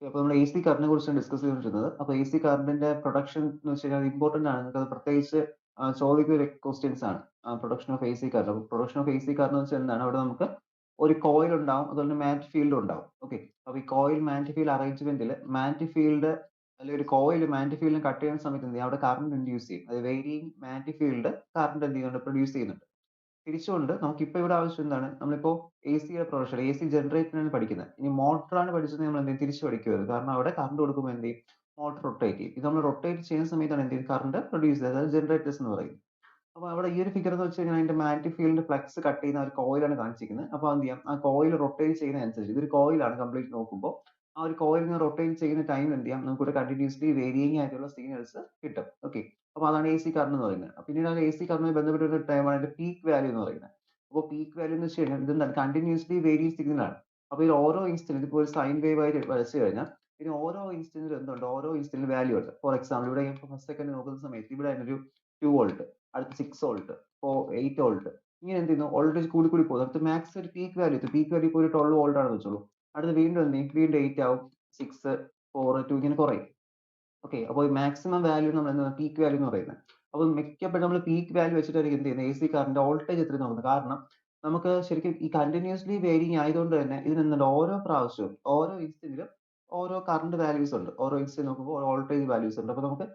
അപ്പോൾ നമ്മൾ AC കറന്റിനെ കുറിച്ചാണ് ഡിസ്കസ് ചെയ്തുകൊണ്ടിരുന്നത്. അപ്പോൾ AC കറന്റിന്റെ പ്രൊഡക്ഷൻ എന്ന് വെച്ച് കഴിഞ്ഞാൽ ഇമ്പോർട്ടന്റ് ആണ്. നിങ്ങൾക്കത് പ്രത്യേകിച്ച് ചോദിക്കുന്ന ഒരു ക്വസ്റ്റ്യൻസ് ആണ്. Production of AC current. അപ്പോൾ പ്രൊഡക്ഷൻ ഓഫ് AC കറന്റ് എന്ന് വെച്ചാൽ എന്താണ്? അവിടെ നമുക്ക് ഒരു കോയിൽ ഉണ്ടാവും, അതുപോലെ തന്നെ മാഗ്നറ്റിക് ഫീൽഡ് ഉണ്ടാവും. ഓക്കെ. അപ്പോൾ ഈ കോയിൽ മാഗ്നറ്റിക് ഫീൽഡ് അറേഞ്ച്മെന്റിൽ മാഗ്നറ്റിക് ഫീൽഡ് അല്ലെങ്കിൽ ഒരു കോയിൽ മാഗ്നറ്റിക് ഫീൽഡിനെ കട്ട് ചെയ്യുന്ന സമയത്ത് എന്ത് ചെയ്യും? അവിടെ കറന്റ് ഇൻഡ്യൂസ് ചെയ്യും. അത് വേരിയിങ് മാഗ്നറ്റിക് ഫീൽഡ് കറന്റ് എന്ത് ചെയ്യുന്നുണ്ട്? പ്രൊഡ്യൂസ് ചെയ്യുന്നുണ്ട്. തിരിച്ചുകൊണ്ട് നമുക്കിപ്പോ ഇവിടെ ആവശ്യം എന്താണ്? നമ്മളിപ്പോ ACയുടെ പ്രൊഡക്ഷൻ, AC ജനറേറ്ററിനാണ് പഠിക്കുന്നത്. ഇനി മോട്ടറാണ് പഠിച്ചതെങ്കിൽ നമ്മൾ എന്ത് ചെയ്യും? തിരിച്ച് പഠിക്കുമായിരുന്നു. കാരണം അവിടെ കറന്റ് കൊടുക്കുമ്പോൾ എന്ത് ചെയ്യും? മോട്ടർ റൊട്ടേറ്റ് ചെയ്യും. ഇത് നമ്മൾ റൊട്ടേറ്റ് ചെയ്യുന്ന സമയത്താണ് എന്ത് ചെയ്യും? കറന്റ് പ്രൊഡ്യൂസ് ചെയ്യുന്നത്. അതായത് ജനറേറ്റേഴ്സ് എന്ന് പറയും. അപ്പോൾ അവിടെ ഈ ഒരു ഫിഗർ എന്ന് വെച്ച് കഴിഞ്ഞാൽ അതിന്റെ മാഗ്നറ്റിക് ഫീൽഡ് ഫ്ലക്സ് കട്ട് ചെയ്യുന്ന ഒരു കോയിലാണ് കാണിച്ചിരിക്കുന്നത്. അപ്പോൾ എന്ത് ചെയ്യാം? ആ കോയിൽ റൊട്ടേറ്റ് ചെയ്യുന്നതനുസരിച്ച് ഇതൊരു കോയിലാണ് കംപ്ലീറ്റ് നോക്കുമ്പോൾ ആ ഒരു കോയിൽ ഇങ്ങനെ റൊട്ടേറ്റ് ചെയ്യുന്ന ടൈം എന്ത് ചെയ്യാം? നമുക്കൊരു കണ്ടിന്യൂസ്ലി വേരിയിങ് ആയിട്ടുള്ള സിഗ്നൽസ് കിട്ടും. ഓക്കെ. അപ്പോൾ അതാണ് AC കറന്റ് എന്ന് പറയുന്നത്. പിന്നീട് അത് AC കറന്റുമായി ബന്ധപ്പെട്ട ഒരു ടേമാണ് അതിന്റെ പീക്ക് വാല്യൂ എന്ന് പറയുന്നത്. അപ്പോൾ പീക്ക് വാല്യൂ എന്ന് വെച്ച് കഴിഞ്ഞാൽ ഇതെന്താണ്? കണ്ടിന്യൂസ്ലി വേരിയിങ് സിഗ്നൽ ആണ്. അപ്പോൾ ഇതിൽ ഓരോ ഇൻസ്റ്റന്റ് ഇതിപ്പോൾ ഒരു സൈൻ വേവ് ആയിട്ട് വരച്ചു കഴിഞ്ഞാൽ ഇതിന് ഓരോ ഇൻസ്റ്റന്റിലും എന്തുണ്ട്? ഓരോ ഇൻസ്റ്റന്റിലും വാല്യൂ ഉണ്ട്. ഫോർ എക്സാമ്പിൾ ഇവിടെ ഫസ്റ്റ് സെക്കൻഡ് നോക്കുന്ന സമയത്ത് ഇവിടെ അതിനൊരു 2 വോൾട്ട്, അടുത്ത 6 വോൾട്ട്, 8 വോൾട്ട്, ഇങ്ങനെ എന്ത് ചെയ്യുന്നു? വോൾട്ടേജ് കൂടി കൂടി പോകുന്നു. അടുത്ത മാക്സ് ഒരു പീക്ക് വാല്യൂ എത്തും. പീക്ക് വാല്യൂ ഇപ്പോൾ ഒരു 12 വോൾട്ട് ആണെന്ന് വെച്ചോളൂ. അടുത്ത വീണ്ടും എന്ത് ചെയ്യും? വീണ്ടും 8 ആവും, 6, 4, 2 ഇങ്ങനെ കുറയും. ഓക്കെ. അപ്പോൾ മാക്സിമം വാല്യൂ നമ്മൾ എന്താണ്? പീക്ക് വാല്യൂ എന്ന് പറയുന്നത്. അപ്പോൾ മിക്കപ്പോഴും നമ്മൾ പീക്ക് വാല്യൂ വെച്ചിട്ടായിരിക്കും എന്ത് ചെയ്യുന്നത്? AC കറന്റ് വോൾട്ടേജ് എത്രയും നോക്കുന്നത്. കാരണം നമുക്ക് ശരിക്കും ഈ കണ്ടിന്യൂസ്ലി വേരിയിങ് ആയതുകൊണ്ട് തന്നെ ഇതിന് എന്തുണ്ട്? ഓരോ പ്രാവശ്യവും ഓരോ ഇൻസ്റ്റന്റിലും ഓരോ കറന്റ് വാല്യൂസ് ഉണ്ട്. ഓരോ ഇൻസ്റ്റന്റ് നോക്കുമ്പോൾ വോൾട്ടേജ് വാല്യൂസ് ഉണ്ട്. അപ്പോൾ നമുക്ക്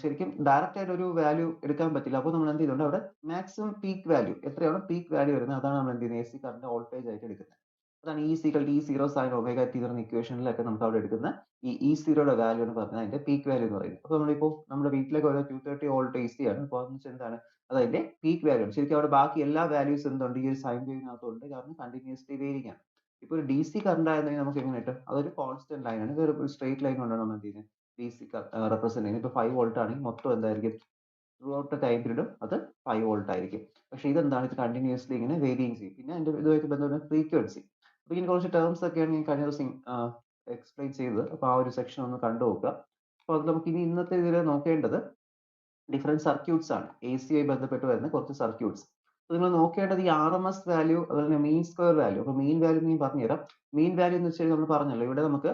ശരിക്കും ഡയറക്റ്റ് ആയിട്ട് ഒരു വാല്യൂ എടുക്കാൻ പറ്റില്ല. അപ്പോൾ നമ്മൾ എന്ത് ചെയ്യുന്നുണ്ട്? അവിടെ മാക്സിമം പീക്ക് വാല്യൂ എത്രയാണോ പീക്ക് വാല്യൂ വരുന്നത് അതാണ് നമ്മൾ എന്ത് ചെയ്യുന്നത്? AC കറന്റ് വോൾട്ടേജ് ആയിട്ട് എടുക്കുന്നത്. അതാണ് E is equal to E0 sin omega t എന്ന് പറയുന്ന ഇക്വേഷനിലൊക്കെ നമുക്ക് അവിടെ എടുക്കുന്ന ഈ E0യുടെ വാല്യൂ എന്ന് പറഞ്ഞാൽ അതിന്റെ പീക്ക് വാല്യൂ എന്ന് പറയുന്നത്. അപ്പോൾ നമ്മളിപ്പോൾ നമ്മുടെ വീട്ടിലേക്ക് ഒരു 230 വോൾട്ട് AC ആണ്. അപ്പോൾ അതെന്ന് വെച്ചാൽ എന്താണ്? അത് അതിന്റെ പീക്ക് വാല്യൂ ആണ്. ശരിക്കും അവിടെ ബാക്കി എല്ലാ വാല്യൂസ് എന്തുണ്ട്? ഈ ഒരു സൈൻ വേവിനകത്തുണ്ട്. കാരണം കണ്ടിന്യൂസ്ലി വേരിയിങ് ആണ്. ഇപ്പോൾ ഒരു DC കറന്റ് ആയിരുന്നെങ്കിൽ നമുക്ക് എങ്ങനെ കിട്ടും? അതൊരു കോൺസ്റ്റന്റ് ലൈൻ ആണ്. ഇത് ഒരു സ്ട്രെയിറ്റ് ലൈൻ കൊണ്ടാണ് നമ്മൾ എന്ത് ചെയ്യുന്നത്? DC റെപ്രസെന്റ് ചെയ്യുന്നത്. ഇപ്പോൾ 5 വോൾട്ട് ആണെങ്കിൽ മൊത്തം എന്തായിരിക്കും? ത്രൂ ഔട്ട് ദ ടൈം പീരീഡും അത് 5 വോൾട്ട് ആയിരിക്കും. പക്ഷേ ഇതെന്താണ്? ഇത് കണ്ടിന്യൂസ്ലി ഇങ്ങനെ വേരിയിങ് ചെയ്യും. പിന്നെ അതിന്റെ ഇതുമായിട്ട് ബന്ധപ്പെട്ട ഫ്രീക്വൻസി. അപ്പോൾ ഇങ്ങനെ കുറച്ച് ടേംസ് ഒക്കെയാണ് ഞാൻ കഴിഞ്ഞ ദിവസം എക്സ്പ്ലെയിൻ ചെയ്തത്. അപ്പോൾ ആ ഒരു സെക്ഷൻ ഒന്ന് കണ്ടു നോക്കുക. അപ്പോൾ അത് നമുക്ക് ഇനി ഇന്നത്തെ ഇതിൽ നോക്കേണ്ടത് ഡിഫറെന്റ് സർക്യൂട്ട്സ് ആണ്. AC യുമായി ബന്ധപ്പെട്ട് വരുന്ന കുറച്ച് സർക്യൂട്ട്സ്. അപ്പോൾ നിങ്ങൾ നോക്കേണ്ടത് ഈ RMS വാല്യൂ അതുപോലെ തന്നെ മീൻ സ്ക്വയർ വാല്യൂ. അപ്പോൾ മീൻ വാല്യൂ ഞാൻ പറഞ്ഞുതരാം. മീൻ വാല്യൂ എന്ന് വെച്ച് കഴിഞ്ഞാൽ നമ്മൾ പറഞ്ഞല്ലോ ഇവിടെ നമുക്ക്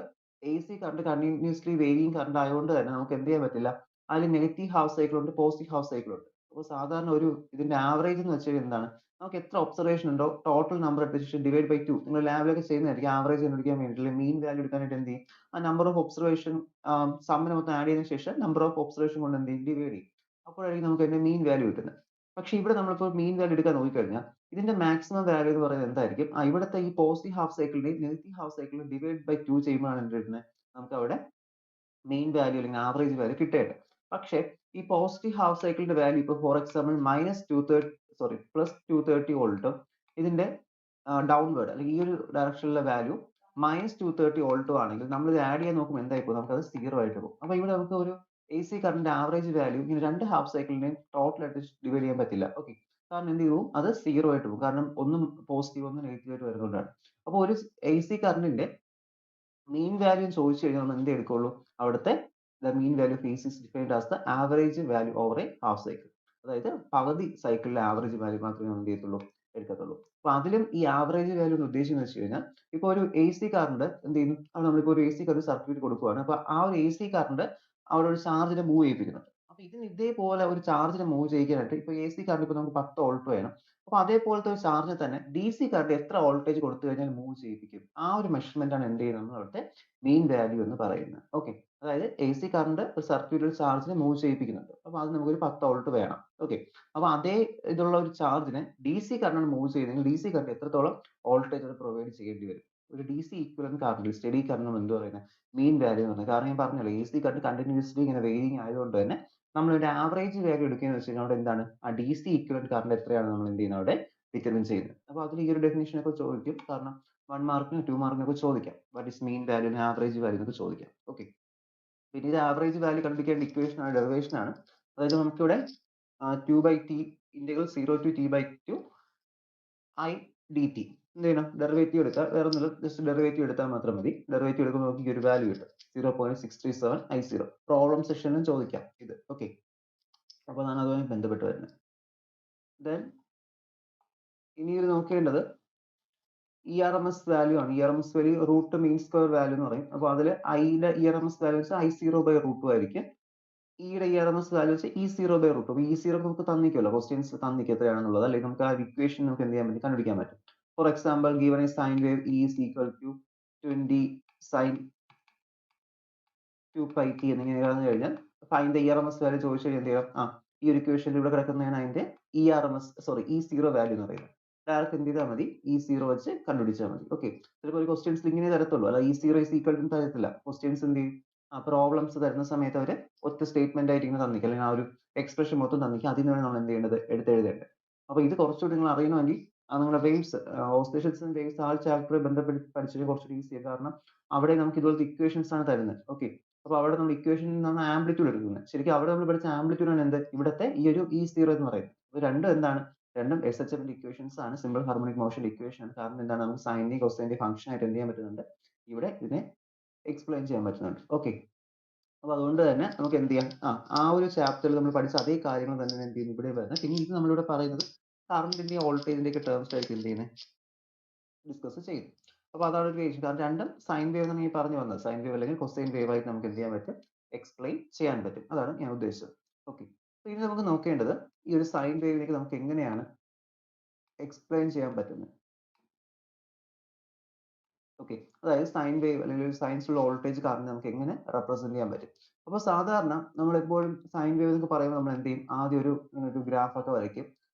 AC current continuously varying current ആയതുകൊണ്ട് തന്നെ നമുക്ക് എന്ത് ചെയ്യാൻ പറ്റില്ല? അതിൽ നെഗറ്റീവ് ഹാഫ് സൈക്കിൾ ഉണ്ട്, പോസിറ്റീവ് ഹാഫ് സൈക്കിൾ ഉണ്ട്. അപ്പോൾ സാധാരണ ഒരു ഇതിന്റെ ആവറേജ് എന്ന് വെച്ച് കഴിഞ്ഞാൽ എന്താണ്? നമുക്ക് എത്ര ഒബ്സർവേഷൻ ഉണ്ടോ ടോട്ടൽ നമ്പർ എടുത്ത ശേഷം ഡിവൈഡ് ബൈ 2 നിങ്ങൾ ലാബിലൊക്കെ ചെയ്യുന്നതായിരിക്കും. ആവറേജ് കണ്ടുപിടിക്കാൻ വേണ്ടിയിട്ട് മീൻ വാല്യൂ എടുക്കാനായിട്ട് എന്ത് ചെയ്യും? ആ നമ്പർ ഓഫ് ഒബ്സർവേഷൻ സമ്മിനെ മൊത്തം ആഡ് ചെയ്തതിനു ശേഷം നമ്പർ ഓഫ് ഒബ്സർവേഷൻ കൊണ്ട് എന്ത് ചെയ്യും? ഡിവൈഡ് ചെയ്യും. അപ്പോഴായിരിക്കും നമുക്ക് അതിന്റെ മീൻ വാല്യൂ കിട്ടുന്നത്. പക്ഷേ ഇവിടെ നമ്മളിപ്പോൾ മീൻ വാല്യൂ എടുക്കാൻ നോക്കിക്കഴിഞ്ഞാൽ ഇതിന്റെ മാക്സിമം വാല്യൂ എന്ന് പറയുന്നത് എന്തായിരിക്കും? ഇവിടുത്തെ ഈ പോസിറ്റീവ് ഹാഫ് സൈക്കിളിന്റെയും നെഗറ്റീവ് ഹാഫ് സൈക്കിളിന്റെയും ഡിവൈഡ് ബൈ 2 ചെയ്യുമ്പോഴാണ് എന്ത് കിട്ടുന്നത്? നമുക്ക് അവിടെ മെയിൻ വാല്യൂ അല്ലെങ്കിൽ ആവറേജ് വാല്യൂ കിട്ടേണ്ടത്. പക്ഷേ ഈ പോസിറ്റീവ് ഹാഫ് സൈക്കിളിന്റെ വാല്യൂ ഇപ്പോൾ ഫോർ എക്സാമ്പിൾ പ്ലസ് 230 വോൾട്ടും ഇതിന്റെ ഡൗൺവേർഡ് അല്ലെങ്കിൽ ഈ ഒരു ഡയറക്ഷനിലെ വാല്യൂ -230 വോൾട്ടും ആണെങ്കിൽ നമ്മൾ ഇത് ആഡ് ചെയ്യാൻ നോക്കുമ്പോൾ എന്തായി പോകും? നമുക്കത് 0 ആയിട്ട് പോകും. അപ്പോൾ ഇവിടെ നമുക്ക് ഒരു AC കറന്റ് ആവറേജ് വാല്യൂ ഇങ്ങനെ രണ്ട് ഹാഫ് സൈക്കിളിനെയും ടോട്ടൽ ആയിട്ട് ഡിവൈഡ് ചെയ്യാൻ പറ്റില്ല. ഓക്കെ. കാരണം എന്ത് ചെയ്യും? അത് 0 ആയിട്ട് പോകും. കാരണം ഒന്നും പോസിറ്റീവ് ഒന്നും നെഗറ്റീവ് ആയിട്ട് വരുന്നതുകൊണ്ടാണ്. അപ്പോൾ ഒരു AC കറന്റിന്റെ മീൻ വാല്യൂ ചോദിച്ചു കഴിഞ്ഞാൽ നമ്മൾ എന്ത് എടുക്കുള്ളൂ? അവിടുത്തെ the mean value of AC is defined as the average value over A half cycle. അതായത് പകുതി സൈക്കിളിലെ ആവറേജ് വാല്യൂ മാത്രമേ നമ്മൾ എന്ത് ചെയ്യത്തുള്ളൂ? എടുക്കത്തുള്ളൂ. അപ്പോൾ അതിലും ഈ ആവറേജ് വാല്യൂ എന്ന് ഉദ്ദേശിക്കുന്നത് വെച്ച് കഴിഞ്ഞാൽ ഇപ്പോൾ ഒരു AC കറന്റ് എന്ത് ചെയ്യുന്നു? അത് നമ്മളിപ്പോൾ ഒരു AC കറന്റ് സർക്യൂട്ട് കൊടുക്കുകയാണ്. അപ്പോൾ ആ ഒരു AC കറന്റ് അവിടെ ഒരു ചാർജിനെ മൂവ് ചെയ്യിപ്പിക്കുന്നുണ്ട്. അപ്പോൾ ഇതിന് ഇതേപോലെ ഒരു ചാർജിനെ മൂവ് ചെയ്യിക്കാനായിട്ട് ഇപ്പോൾ AC കറന്റ് ഇപ്പോൾ നമുക്ക് 10 വോൾട്ട് വേണം. അപ്പോൾ അതേപോലത്തെ ഒരു ചാർജിനെ തന്നെ DC കറന്റ് എത്ര വോൾട്ടേജ് കൊടുത്തു കഴിഞ്ഞാൽ മൂവ് ചെയ്യിപ്പിക്കും? ആ ഒരു മെഷർമെന്റ് ആണ് എന്ത് ചെയ്യുന്നത്? നമ്മൾ അവിടുത്തെ മീൻ വാല്യൂ എന്ന് പറയുന്നത്. ഓക്കെ. അതായത് AC കറന്റ് ഒരു സർക്യൂട്ടിൽ ചാർജിനെ മൂവ് ചെയ്യിപ്പിക്കുന്നുണ്ട്. അപ്പോൾ അത് നമുക്കൊരു 10 വോൾട്ട് വേണം. ഓക്കെ. അപ്പോൾ അതേ ഇതുള്ള ഒരു ചാർജിനെ DC കറന്റ് മൂവ് ചെയ്യുന്നെങ്കിൽ DC കറന്റ് എത്രത്തോളം വോൾട്ടേജ് അത് പ്രൊവൈഡ് ചെയ്യേണ്ടി വരും? ഒരു DC equivalent current study current എന്ത് പറയുന്നത്? മീൻ വാല്യൂ എന്ന് പറയുന്നത്. കാരണം ഞാൻ പറഞ്ഞല്ലോ AC കറന്റ് കണ്ടിന്യൂസ്ലി ഇങ്ങനെ വേരിയിങ് ആയതുകൊണ്ട് തന്നെ നമ്മൾ ഒരു ആവറേജ് വാല്യൂ എടുക്കുകയെന്ന് വെച്ച് കഴിഞ്ഞാൽ അവിടെ എന്താണ്? ആ DC ഈക്വലന്റ് കറന്റ് എത്രയാണ് നമ്മൾ എന്ത് ചെയ്യുന്നത്? അവിടെ ഡിറ്റർമിൻ ചെയ്യുന്നത്. അപ്പോൾ അതിൽ ഈ ഒരു ഡെഫിനിഷൻ ഒക്കെ ചോദിക്കും. കാരണം 1 മാർക്കിനും 2 മാർക്കിനും ഒക്കെ ചോദിക്കാം. What is mean value average value എന്നൊക്കെ ചോദിക്കാം. ഓക്കെ. പിന്നെ ഇത് ആവറേജ് വാല്യൂ കണ്ടുപിടിക്കേണ്ട ഇക്വേഷൻ ആണ്, ഡെറിവേഷൻ ആണ്. അതായത് നമുക്കിവിടെ 2/t integral 0 to t/2 I dt എന്ത് ചെയ്യണം? ഡെറിവേറ്റീവ് എടുക്കുക. വേറെ ഒന്നുമില്ല, ജസ്റ്റ് ഡെറിവേറ്റീവ് എടുത്താൽ മാത്രം മതി. ഡെറിവേറ്റീവ് എടുക്കുമ്പോൾ നമുക്ക് ഈ ഒരു വാല്യൂ കിട്ടും 0.637 I0. പ്രോബ്ലം സെഷനിലും ചോദിക്കാം ഇത്. ഓക്കെ. അപ്പോൾ അതാണ് അതുമായി ബന്ധപ്പെട്ട് വരുന്നത്. ദെൻ ഇനി ഇത് നോക്കേണ്ടത് ERMS വാല്യൂ ആണ്. ERMS value root mean square value എന്ന് പറയും. അപ്പോൾ അതിൽ ഐയുടെ ERMS വാല്യൂ വെച്ചാൽ I0/√2 ആയിരിക്കും. ഇയുടെ ERMS വാല്യൂ വെച്ചാൽ E0/√2. അപ്പോൾ E0 നമുക്ക് തന്നിക്കുമല്ലോ, ക്വസ്റ്റ്യൻസ് തന്നിക്കും എത്രയാണെന്നുള്ളത്, അല്ലെങ്കിൽ നമുക്ക് ആ ഇക്വേഷൻ നമുക്ക് എന്ത് ചെയ്യാൻ പറ്റും, കണ്ടുപിടിക്കാൻ പറ്റും. For example, given A sine wave E is equal to 20 sin 2πt എന്നിങ്ങനെ പറഞ്ഞു കഴിഞ്ഞാൽ ഫൈൻഡ് ദ ERMS വാല്യൂ ചോദിച്ചു കഴിഞ്ഞാൽ എന്ത് ചെയ്യാം, ഈ ഒരു ഇക്വേഷനിൽ ഇവിടെ കിടക്കുന്നതാണ് അതിന്റെ E0 വാല്യൂ എന്ന് പറയുന്നത്. ഡയറക്റ്റ് എന്ത് ചെയ്താൽ മതി, E0 വെച്ച് കണ്ടുപിടിച്ചാൽ മതി. ഓക്കെ, ചിലപ്പോൾ ഒരു ക്വസ്റ്റ്യൻസ് ഇങ്ങനെ തരത്തുള്ളൂ, അല്ല E0 is equal to തരത്തില്ല. ക്വസ്റ്റ്യൻസ് എന്ത് ചെയ്യും, പ്രോബ്ലംസ് തരുന്ന സമയത്ത് അവർ ഒറ്റ സ്റ്റേറ്റ്മെന്റ് ആയിട്ട് ഇങ്ങനെ തന്നിക്കും, അല്ലെങ്കിൽ ആ ഒരു എക്സ്പ്രഷൻ മൊത്തം തന്നിക്കും. അതിൽ നിന്നാണ് നമ്മൾ എന്ത് ചെയ്യേണ്ടത്, എടുത്തെഴുതേണ്ടത്. അപ്പോൾ ഇത് കുറച്ചുകൂടി നിങ്ങൾ അറിയണമെങ്കിൽ നിങ്ങളുടെ വേവ്സ്, ഓസിലേഷൻസ് ആൻഡ് വേവ്സ് ആ ചാപ്റ്റർ ബന്ധപ്പെട്ട് പഠിച്ചത് കുറച്ചുകൂടി ഈസിയാണ്. കാരണം അവിടെ നമുക്ക് ഇതുപോലത്തെ ഇക്വേഷൻസ് ആണ് തരുന്നത്. ഓക്കെ, അപ്പോൾ അവിടെ നമ്മൾ ഇക്വേഷനിൽ നിന്നാണ് ആംപ്ലിറ്റ്യൂഡ് എടുക്കുന്നത്. ശരിക്കും അവിടെ നമ്മൾ പഠിച്ച ആംപ്ലിറ്റ്യൂഡ് ആണ് എന്ത്, ഇവിടുത്തെ ഈ ഒരു E0 എന്ന് പറയുന്നത്. ഇത് രണ്ടും എന്താണ്, രണ്ടും SHM ഇക്വേഷൻസ് ആണ്, സിമ്പിൾ ഹാർമോണിക് മോഷൻ ഇക്വേഷൻ ആണ്. കാരണം എന്താണ്, നമുക്ക് സൈനിന്റെയും കൊസൈന്റെയും ഫംഗ്ഷൻ ആയിട്ട് എന്ത് ചെയ്യാൻ പറ്റുന്നുണ്ട്, ഇവിടെ ഇതിനെ എക്സ്പ്ലെയിൻ ചെയ്യാൻ പറ്റുന്നുണ്ട്. ഓക്കെ, അപ്പോൾ അതുകൊണ്ട് തന്നെ നമുക്ക് എന്ത് ചെയ്യാം, ആ ഒരു ചാപ്റ്ററിൽ നമ്മൾ പഠിച്ച അതേ കാര്യങ്ങൾ തന്നെ എന്ത് ചെയ്യുന്നു ഇവിടെ വരുന്നത്. പിന്നെ ഇത് നമ്മളിവിടെ പറയുന്നത് കറണ്ടിന്റെയും വോൾട്ടേജിന്റെ ഒക്കെ ടേംസ് ആയിട്ട് എന്ത് ചെയ്യുന്നത്, ഡിസ്കസ് ചെയ്യും. അപ്പോൾ അതാണ് ഒരു വേരിയേഷൻ. കാരണം രണ്ടും സൈൻ വേവ് എന്നാണ് ഈ പറഞ്ഞു വന്നത്. സൈൻ വേവ് അല്ലെങ്കിൽ കൊസൈൻ വേവ് ആയിട്ട് നമുക്ക് എന്ത് ചെയ്യാൻ പറ്റും, എക്സ്പ്ലെയിൻ ചെയ്യാൻ പറ്റും. അതാണ് ഞാൻ ഉദ്ദേശിച്ചത്. ഓക്കെ, ഇനി നമുക്ക് നോക്കേണ്ടത് ഈ ഒരു സൈൻ വേവിലേക്ക് നമുക്ക് എങ്ങനെയാണ് എക്സ്പ്ലെയിൻ ചെയ്യാൻ പറ്റുന്നത്. ഓക്കെ, അതായത് സൈൻ വേവ് അല്ലെങ്കിൽ സൈൻസിലുള്ള വോൾട്ടേജ് കാരണം നമുക്ക് എങ്ങനെ റെപ്രസെന്റ് ചെയ്യാൻ പറ്റും. അപ്പോൾ സാധാരണ നമ്മൾ എപ്പോഴും സൈൻ വേവ് എന്നൊക്കെ പറയുമ്പോൾ നമ്മൾ എന്ത് ചെയ്യും, ആദ്യം ഒരു ഗ്രാഫ് ഒക്കെ വരയ്ക്കും,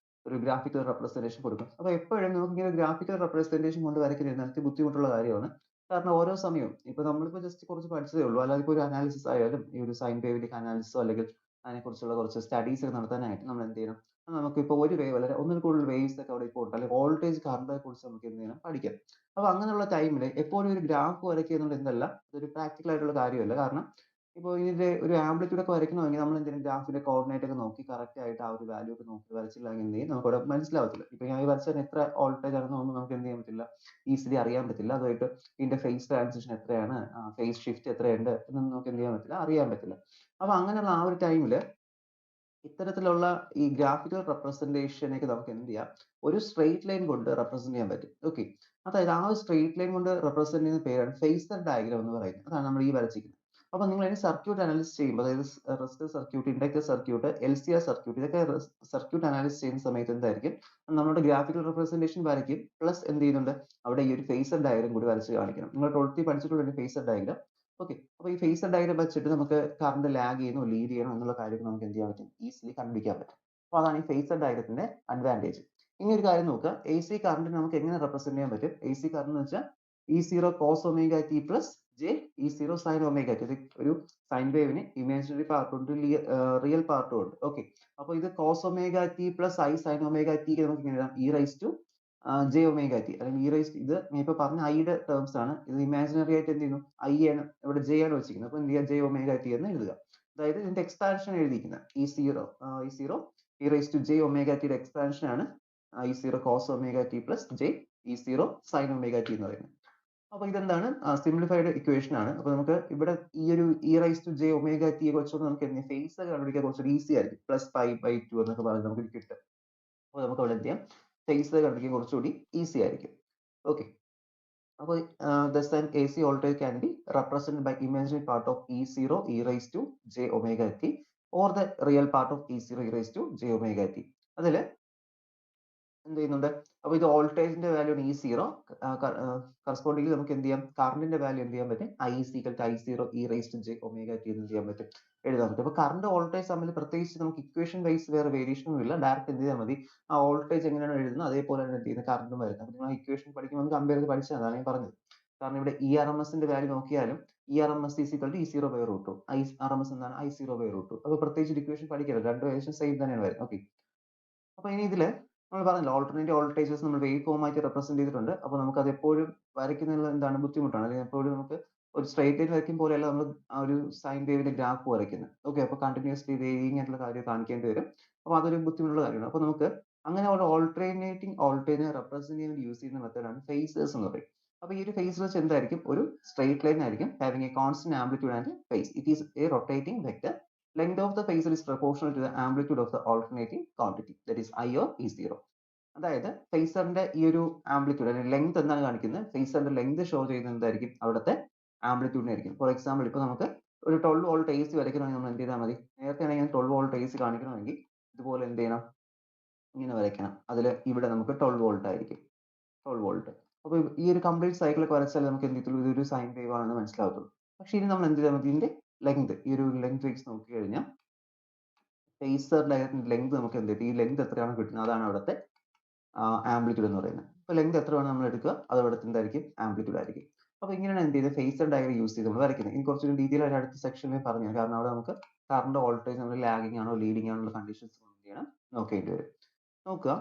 ഒരു ഗ്രാഫിക്കൽ റെപ്രസെന്റേഷൻ കൊടുക്കും. അപ്പോൾ എപ്പോഴും നമുക്ക് ഇങ്ങനെ ഗ്രാഫിക്കൽ റെപ്രസെന്റേഷൻ കൊണ്ട് വരയ്ക്കുന്നത് എനിക്ക് ബുദ്ധിമുട്ടുള്ള കാര്യമാണ്. കാരണം ഓരോ സമയവും ഇപ്പൊ നമ്മളിപ്പോൾ ജസ്റ്റ് കുറച്ച് പഠിച്ചതേ ഉള്ളൂ, അല്ലാതെ ഇപ്പോൾ ഒരു അനാലിസിസ് ആയാലും ഈ ഒരു സൈൻ വേവിന്റെ അനാലിസിസോ അല്ലെങ്കിൽ അതിനെക്കുറിച്ചുള്ള കുറച്ച് സ്റ്റഡീസ് ഒക്കെ നടത്താനായിട്ട് നമ്മൾ എന്ത് ചെയ്യണം, നമുക്കിപ്പോൾ ഒരു വേവ് അല്ലെങ്കിൽ ഒന്നിൽ കൂടുതൽ വേവ്സ് ഒക്കെ അവിടെ ഇപ്പോൾ ഉണ്ട്, അല്ലെങ്കിൽ വോൾട്ടേജ് കറണ്ടിനെ കുറിച്ച് നമുക്ക് എന്ത് ചെയ്യണം, പഠിക്കാം. അപ്പോൾ അങ്ങനെയുള്ള ടൈമിൽ എപ്പോഴും ഒരു ഗ്രാഫ് വരയ്ക്കുക എന്നുള്ളത് എന്തല്ല, ഇതൊരു പ്രാക്ടിക്കൽ ആയിട്ടുള്ള കാര്യമല്ല. കാരണം ഇപ്പോൾ ഇതിന്റെ ഒരു ആംപ്ലിറ്റ്യൂഡ് ഒക്കെ വരയ്ക്കണമെങ്കിൽ നമ്മൾ എന്തെങ്കിലും ഗ്രാഫിന്റെ കോർഡിനേറ്റ് ഒക്കെ നോക്കി കറക്റ്റ് ആയിട്ട് ആ ഒരു വാല്യൂ ഒക്കെ നോക്കി വരച്ചില്ലെങ്കിൽ എന്ത് ചെയ്യും, നമുക്ക് അവിടെ മനസ്സിലാവത്തില്ല. ഇപ്പൊ ഞാൻ ഈ വരച്ചതിന് എത്ര വോൾട്ടേജ് ആണെന്ന് ഒന്നും നമുക്ക് എന്ത് ചെയ്യാൻ പറ്റില്ല, ഈസിലി അറിയാൻ പറ്റില്ല. അതുമായിട്ട് ഇതിന്റെ ഫേസ് ട്രാൻസിഷൻ എത്രയാണ്, ഫേസ് ഷിഫ്റ്റ് എത്രയുണ്ട് എന്നൊന്നും നമുക്ക് എന്ത് ചെയ്യാൻ പറ്റില്ല, അറിയാൻ പറ്റില്ല. അപ്പൊ അങ്ങനെയുള്ള ആ ഒരു ടൈമിൽ ഇത്തരത്തിലുള്ള ഈ ഗ്രാഫിക്കൽ റെപ്രസെന്റേഷനൊക്കെ നമുക്ക് എന്ത് ചെയ്യാം, ഒരു സ്ട്രെയിറ്റ് ലൈൻ കൊണ്ട് റെപ്രസെന്റ് ചെയ്യാൻ പറ്റും. ഓക്കെ, അതായത് ആ ഒരു സ്ട്രെയിറ്റ് ലൈൻ കൊണ്ട് റെപ്രസെന്റ് ചെയ്യുന്ന പേരാണ് ഫേസർ ഡയഗ്രാം എന്ന് പറയുന്നത്. അതാണ് നമ്മൾ ഈ വരച്ചിരിക്കുന്നത്. അപ്പൊ നിങ്ങൾ അതിന് സർക്യൂട്ട് അനാലിസിസ് ചെയ്യുമ്പോൾ, അതായത് resistor circuit, inductor circuit, LCR circuit, ഇതൊക്കെ സർക്യൂട്ട് അനാലിസിസ് ചെയ്യുന്ന സമയത്ത് എന്തായിരിക്കും, നമ്മുടെ ഗ്രാഫിക്കൽ റെപ്രസെന്റേഷൻ വരയ്ക്കും, പ്ലസ് എന്ത് ചെയ്യുന്നുണ്ട്, അവിടെ ഈ ഒരു ഫേസർ ഡയഗ്രാം കൂടി വരച്ച് കാണിക്കണം. നിങ്ങൾ 12th പഠിച്ചിട്ടുള്ള ഫേസർ ഡയഗ്രാം. ഓക്കെ, അപ്പോൾ ഈ ഫേസർ ഡയഗ്രാം വെച്ചിട്ട് നമുക്ക് കറണ്ട് ലാഗ് ചെയ്യുന്നു, ലീഡ് ചെയ്യണം എന്നുള്ള കാര്യങ്ങൾ നമുക്ക് എന്ത് ചെയ്യാൻ പറ്റും, ഈസിലി കണ്ടുപിടിക്കാൻ പറ്റും. അപ്പോൾ അതാണ് ഈ ഫേസർ ഡയഗ്രത്തിന്റെ അഡ്വാൻറ്റേജ്. ഇനി ഒരു കാര്യം നോക്കുക, AC കറണ്ടിനെ നമുക്ക് എങ്ങനെ റെപ്രസെന്റ് ചെയ്യാൻ പറ്റും. AC കറണ്ട് എന്ന് വെച്ചാൽ E0 cos omega t plus J E0 sin omega t. ഇത് ഒരു സൈൻ വേവിന് ഇമാജിനറി പാർട്ടും ഉണ്ട്, റിയൽ പാർട്ടും ഉണ്ട്. ഓക്കെ, അപ്പോൾ ഇത് cos omega t plus I sin omega t നമുക്ക് ഇങ്ങനെ എഴുതാം, e raised to j omega t, അല്ലെങ്കിൽ e raised, ഇത് ഞാൻ ഇപ്പൊ പറഞ്ഞ ഐയുടെ ടേംസ് ആണ്. ഇത് ഇമാജിനറി ആയിട്ട് എന്ത് ചെയ്യുന്നു, ഐ ആണ് ഇവിടെ, j ആണ് വെച്ചിരിക്കുന്നത്. അപ്പോൾ എന്ത് ചെയ്യുക, j omega t എന്ന് എഴുതുക. അതായത് ഇതിന്റെ എക്സ്പാൻഷൻ എഴുതിയിരിക്കുന്നത് E0 e raised to j omega t യുടെ എക്സ്പാൻഷൻ ആണ് E0 cos omega t plus j E0 sin omega t എന്ന് പറയുന്നത്. അപ്പൊ ഇതെന്താണ്, സിംപ്ലിഫൈഡ് ഇക്വേഷൻ ആണ്. അപ്പൊ നമുക്ക് ഇവിടെ ഈ ഒരു e raised to j omega t വെച്ചുകൊണ്ട് നമുക്ക് എന്ത് ഫേസ് കണ്ടുപിടിക്കാൻ കുറച്ചുകൂടി ഈസി ആയിരിക്കും. പ്ലസ് π/2 എന്നൊക്കെ പറഞ്ഞ് നമുക്ക് കിട്ടും. അപ്പോൾ നമുക്ക് അവിടെ എന്ത് ചെയ്യാം, ഫേസ് കണ്ടുപിടിക്കാൻ കുറച്ചുകൂടി ഈസി ആയിരിക്കും. ഓക്കെ, അപ്പോൾ thus an AC voltage can be represented by imaginary part of E0 e raised to j omega t or the real part of E0 e raised to j omega t. അതിൽ എന്ത് ചെയ്യുന്നുണ്ട്, അപ്പോൾ ഇത് വോൾട്ടേജിന്റെ value ആണ് E0, കറസ്പോണ്ടിംഗിൽ നമുക്ക് എന്ത് ചെയ്യാം, കറണ്ടിന്റെ വാല്യൂ എന്ത് ചെയ്യാൻ പറ്റും, I is equal to I0 e raised to j omega t എന്ന് ചെയ്യാൻ പറ്റും, എഴുതാൻ പറ്റും. അപ്പോൾ കറണ്ട് വോൾട്ടേജ് തമ്മിൽ പ്രത്യേകിച്ച് നമുക്ക് ഇക്വേഷൻ വൈസ് വേറെ വേരിയേഷൻ ഒന്നും ഇല്ല. ഡയറക്റ്റ് എന്ത് ചെയ്താൽ മതി, ആ വോൾട്ടേജ് എങ്ങനെയാണ് എഴുതുന്നത് അതേപോലെ തന്നെ എന്ത് ചെയ്യുന്നത്, കറണ്ടും വരുന്നത്. അപ്പോൾ നിങ്ങൾ ഇക്വേഷൻ പഠിക്കുമ്പോൾ കമ്പയർ ചെയ്ത് പഠിച്ചാൽ അതാണ് ഞാൻ പറഞ്ഞത്. കാരണം ഇവിടെ ERMSന്റെ വാല്യൂ നോക്കിയാലും ERMS is equal to E0/√2, IRMS എന്താണ്, I0/√2. അപ്പോൾ പ്രത്യേകിച്ച് ഇക്വേഷൻ പഠിക്കരുത്, രണ്ടും ഏകദേശം സെയിം തന്നെയാണ് വരുന്നത്. ഓക്കെ, അപ്പോൾ ഇനി ഇതില് നമ്മൾ പറഞ്ഞല്ലോ, ഓൾട്ടർനേറ്റീവ് വോൾട്ടേജസ് നമ്മൾ വേവ് ഫോം ആയിട്ട് റെപ്രസെന്റ് ചെയ്തിട്ടുണ്ട്. അപ്പോൾ നമുക്ക് അത് എപ്പോഴും വരയ്ക്കുന്നതിൽ എന്താണ് ബുദ്ധിമുട്ടാണ്, അല്ലെങ്കിൽ എപ്പോഴും നമുക്ക് ഒരു സ്ട്രൈറ്റ് ലൈൻ വരയ്ക്കും പോലെയല്ല നമ്മൾ ആ ഒരു സൈൻ വേവിന്റെ ഗ്രാഫ് വരയ്ക്കുന്നത്. ഓക്കെ, അപ്പോൾ കണ്ടിന്യൂസ്ലി വേവിങ് ആയിട്ടുള്ള കാര്യം കാണിക്കേണ്ടി വരും. അപ്പോൾ അതൊരു ബുദ്ധിമുട്ടുള്ള കാര്യമാണ്. അപ്പോൾ നമുക്ക് അങ്ങനെ ഒരു ഓൾട്ടർനേറ്റിംഗ് വോൾട്ടേജിനെ റെപ്രസെന്റ് ചെയ്യാൻ യൂസ് ചെയ്യുന്ന മെത്തേഡാണ് ഫേസേഴ്സ് എന്ന് പറയും. അപ്പോൾ ഈ ഒരു ഫേസ് വെച്ച് എന്തായിരിക്കും, ഒരു സ്ട്രൈറ്റ് ലൈൻ ആയിരിക്കും, having a constant amplitude and phase. It is a rotating vector. Length of the phasor is proportional to the amplitude of the alternating quantity, that is I or E0. അതായത് ഫേസറിന്റെ ഈ ഒരു amplitude അല്ലെങ്കിൽ length എന്താണ് കാണിക്കുന്നത്, ഫേസറിന്റെ length show ചെയ്യുന്നത് എന്തായിരിക്കും, അവിടുത്തെ ആംപ്ലിറ്റ്യൂഡിനെ ആയിരിക്കും. ഫോർ എക്സാമ്പിൾ ഇപ്പോൾ നമുക്ക് ഒരു 12 വോൾട്ട് AC വരയ്ക്കണമെങ്കിൽ നമ്മൾ എന്ത് ചെയ്താൽ മതി, നേരത്തെ ആണെങ്കിൽ 12 വോൾട്ട് AC കാണിക്കണമെങ്കിൽ ഇതുപോലെ എന്ത് ചെയ്യണം, ഇങ്ങനെ വരയ്ക്കണം. അതിൽ ഇവിടെ നമുക്ക് 12 വോൾട്ട് ആയിരിക്കും, 12 വോൾട്ട്. അപ്പോൾ ഈ ഒരു കംപ്ലീറ്റ് സൈക്കിൾ ഒക്കെ വരച്ചാൽ നമുക്ക് എന്ത് ചെയ്യത്തുള്ളൂ, ഇതൊരു സൈൻ വേവ് ആണെന്ന് മനസ്സിലാവത്തുള്ളൂ. പക്ഷേ ഇനി നമ്മൾ എന്ത് ചെയ്താൽ മതി, ഇതിന്റെ ലെങ്ത്, ഈ ഒരു ലെങ്ത് വെച്ച് നോക്കി കഴിഞ്ഞാൽ ഫേസറിന്റെ ലെങ്ത് നമുക്ക് എന്ത് ചെയ്യും, ഈ ലെങ്ത് എത്രയാണ് കിട്ടുന്നത് അതാണ് അവിടുത്തെ ആംപ്ലിറ്റ്യൂഡ് എന്ന് പറയുന്നത്. അപ്പോൾ ലെങ്ത് എത്ര വേണം നമ്മൾ എടുക്കുക, അത് അവിടുത്തെ എന്തായിരിക്കും, ആംപ്ലിറ്റ്യൂഡ് ആയിരിക്കും. അപ്പോൾ ഇങ്ങനെയാണ് എന്ത് ചെയ്ത് ഫേസർ ഡയഗ്രം യൂസ് ചെയ്ത് നമ്മൾ വരയ്ക്കുന്നത്. ഇനി കുറച്ചുകൂടി ഡീറ്റെയിൽ ആയിട്ട് അടുത്ത സെക്ഷനിൽ പറഞ്ഞു, കാരണം അവിടെ നമുക്ക് കറണ്ട് വോൾട്ടേജ് നമ്മൾ ലാഗിങ് ആണോ ലീഡിങ് ആണോ കണ്ടീഷൻസ് ചെയ്യണം നോക്കേണ്ടി വരും. നോക്കുക,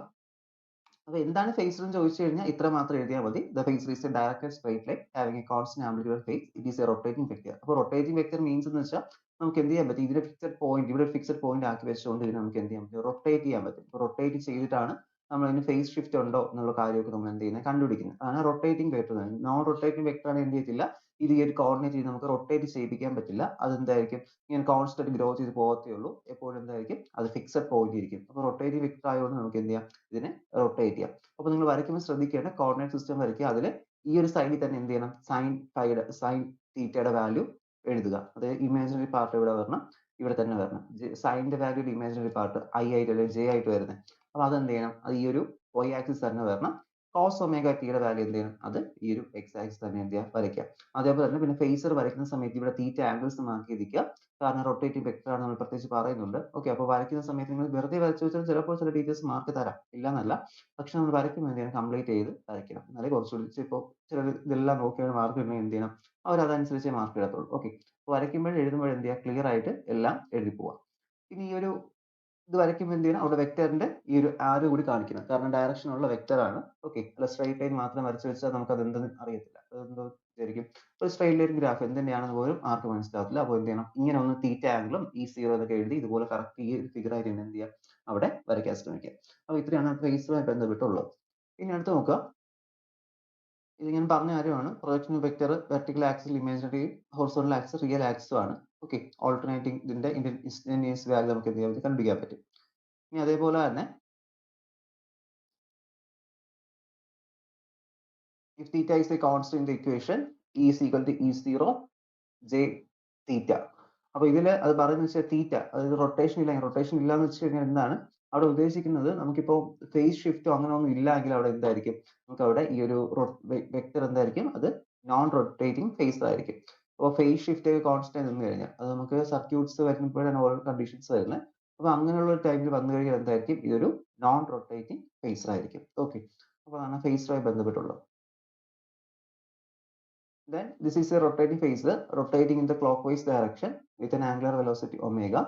അപ്പോൾ എന്താണ് ഫേസർ എന്ന് ചോദിച്ചു കഴിഞ്ഞാൽ ഇത്ര മാത്രം എഴുതിയാൽ മതി. The phasor is a direct straight line having a constant amplitude phase. It is a rotating vector. അപ്പോൾ റൊട്ടേറ്റിംഗ് വെക്ടർ മീൻസ് എന്ന് വെച്ചാൽ നമുക്ക് എന്ത് ചെയ്യാൻ പറ്റും, ഇതിന്റെ ഫിക്സഡ് പോയിന്റ്, ഇവിടെ ഫിക്സഡ് പോയിന്റ് ആക്കി വെച്ചുകൊണ്ട് ഇതിനെ നമുക്ക് എന്ത് ചെയ്യാൻ പറ്റും, റൊട്ടേറ്റ് ചെയ്യാൻ പറ്റും. റൊട്ടേറ്റ് ചെയ്തിട്ടാണ് നമ്മൾ അതിന് ഫേസ് ഷിഫ്റ്റ് ഉണ്ടോ എന്നുള്ള കാര്യമൊക്കെ നമ്മൾ എന്ത് ചെയ്യുന്നത്, കണ്ടുപിടിക്കുന്നത്. അതാണ് rotating vector. Non rotating vector ആണ് എന്ത് ചെയ്യത്തില്ല, ഇത് ഈ ഒരു കോർഡിനേറ്റ് ചെയ്ത് നമുക്ക് റൊട്ടേറ്റ് ചെയ്യിപ്പിക്കാൻ പറ്റില്ല. അതെന്തായിരിക്കും, ഇങ്ങനെ കോൺസ്റ്റന്റ് ഗ്രോ ചെയ്ത് പോകത്തേ ഉള്ളൂ. എപ്പോഴും എന്തായിരിക്കും, അത് ഫിക്സഡ് പോയിന്റ് ഇരിക്കും. അപ്പോൾ റൊട്ടേറ്റിംഗ് വെക്ടർ ആയതുകൊണ്ട് നമുക്ക് എന്ത് ചെയ്യാം, ഇതിനെ റൊട്ടേറ്റ് ചെയ്യാം. അപ്പോൾ നിങ്ങൾ വരയ്ക്കുമ്പോൾ ശ്രദ്ധിക്കേണ്ട, കോർഡിനേറ്റ് സിസ്റ്റം വരയ്ക്കുക, അതിൽ ഈ ഒരു സൈഡിൽ തന്നെ എന്ത് ചെയ്യണം, സൈൻ തീറ്റയുടെ വാല്യൂ എഴുതുക. അതായത് ഇമാജിനറി പാർട്ട് ഇവിടെ വരണം, ഇവിടെ തന്നെ വരണം. സൈനിന്റെ വാല്യൂ ഇമാജിനറി പാർട്ട് I ആയിട്ട് അല്ലെങ്കിൽ J ആയിട്ട് വരുന്നത്. അപ്പോൾ അതെന്ത് ചെയ്യണം, അത് ഈ ഒരു Y ആക്സിസ് തന്നെ വരണം. കോസ് ഒമേഗ ടിയുടെ വാല്യൂ എന്ത് ചെയ്യണം, അത് ഈ ഒരു X ആക്സിസ് തന്നെ എന്ത് ചെയ്യാം, വരയ്ക്കാം. അതേപോലെ തന്നെ പിന്നെ ഫേസർ വരയ്ക്കുന്ന സമയത്ത് ഇവിടെ തീറ്റ ആംഗിൾസ് മാർക്ക് ചെയ്തിരിക്കുക, കാരണം റൊട്ടേറ്റിംഗ് വെക്ടർ ആണ് നമ്മൾ പ്രത്യേകിച്ച് പറയുന്നുണ്ട്. ഓക്കെ, അപ്പോൾ വരയ്ക്കുന്ന സമയത്ത് നിങ്ങൾ വെറുതെ വരച്ചു വെച്ചാൽ ചിലപ്പോൾ ചില ടീച്ചേഴ്സ് മാർക്ക് തരാം, ഇല്ലാന്നല്ല. പക്ഷെ നമ്മൾ വരയ്ക്കുമ്പോൾ എന്ത് ചെയ്യണം, കംപ്ലീറ്റ് ചെയ്ത് വരയ്ക്കണം. എന്നാലേ കുറച്ചുകൂടി, ഇപ്പോൾ ചിലർ ഇതെല്ലാം നോക്കിയാണ് മാർക്ക് ഇടണമെങ്കിൽ എന്ത് ചെയ്യണം, അവർ അതനുസരിച്ചേ മാർക്ക് ഇടത്തുള്ളൂ. ഓക്കെ, വരയ്ക്കുമ്പോഴും എഴുതുമ്പോഴും എന്ത് ചെയ്യുക, ക്ലിയർ ആയിട്ട് എല്ലാം എഴുതി പോവാം. ഇനി ഈ ഒരു ഇത് വരയ്ക്കുമ്പോൾ എന്ത് ചെയ്യണം, അവിടെ വെക്ടറിന്റെ ഈ ഒരു ആരോ കൂടി കാണിക്കണം, കാരണം ഡയറക്ഷൻ ഉള്ള വെക്ടർ ആണ്. ഓക്കെ, അല്ല സ്ട്രൈറ്റ് ലൈൻ മാത്രം വരച്ചു വെച്ചാൽ നമുക്ക് അത് എന്തെന്ന് അറിയത്തില്ല, അതെന്തോ വിചാരിക്കും, ഒരു സ്ട്രൈറ്റ് ലൈൻ ഗ്രാഫ് എന്തിന്റെയാണെന്ന് പോലും ആർക്കും മനസ്സിലാവത്തില്ല. അപ്പോൾ എന്ത് ചെയ്യണം, ഇങ്ങനെ ഒന്ന് തീറ്റ ആംഗിളും E0 എന്നൊക്കെ എഴുതി ഇതുപോലെ കറക്റ്റ് ഈ ഒരു ഫിഗർ ആയിട്ട് എന്ത് ചെയ്യുക, അവിടെ വരയ്ക്കാൻ ശ്രമിക്കുക. അപ്പോൾ ഇത്രയാണ് ഫേസുമായി ബന്ധപ്പെട്ടുള്ളത്. ഇനി അടുത്ത് നോക്കുക, ഇത് ഞാൻ പറഞ്ഞ കാര്യമാണ്. Projection vector vertical axis imaginary, horizontal axis real ആക്സും ആണ്. ഓക്കെ, ഓൾട്ടർനേറ്റിംഗ് ഇതിന്റെ ഇൻസ്റ്റന്റേനിയസ് വാല്യൂ നമുക്ക് എന്ത് ചെയ്യാൻ പറ്റും, കണ്ടുപിടിക്കാൻ പറ്റും. ഇനി അതേപോലെ തന്നെ if theta is a constant in the equation, E is equal to E0 J theta. അപ്പോൾ ഇതിൽ അത് പറയുന്നത് വെച്ചാൽ തീറ്റ, അതായത് റൊട്ടേഷൻ ഇല്ല എന്ന് വെച്ച് കഴിഞ്ഞാൽ എന്താണ് അവിടെ ഉദ്ദേശിക്കുന്നത്, നമുക്കിപ്പോൾ ഫേസ് ഷിഫ്റ്റോ അങ്ങനെ ഒന്നും ഇല്ലെങ്കിൽ അവിടെ എന്തായിരിക്കും, നമുക്ക് അവിടെ ഈ ഒരു വെക്ടർ എന്തായിരിക്കും, അത് നോൺ റൊട്ടേറ്റിംഗ് ഫേസ് ആയിരിക്കും. അപ്പോൾ ഫേസ് ഷിഫ്റ്റ് കോൺസ്റ്റന്റ് നിന്ന് കഴിഞ്ഞാൽ അത് നമുക്ക് സർക്യൂട്ട്സ് വരുമ്പോഴാണ് ഓരോ കണ്ടീഷൻസ് വരുന്നത്. അപ്പോൾ അങ്ങനെയുള്ള ഒരു ടൈമിൽ വന്നു കഴിഞ്ഞാൽ എന്തായിരിക്കും, ഇതൊരു നോൺ റൊട്ടേറ്റിംഗ് ഫേസർ ആയിരിക്കും. ഓക്കെ, അപ്പോൾ അതാണ് ഫേസറുമായി ബന്ധപ്പെട്ടുള്ളത്. Then this is a rotating phasor rotating in the clockwise direction with an angular velocity omega.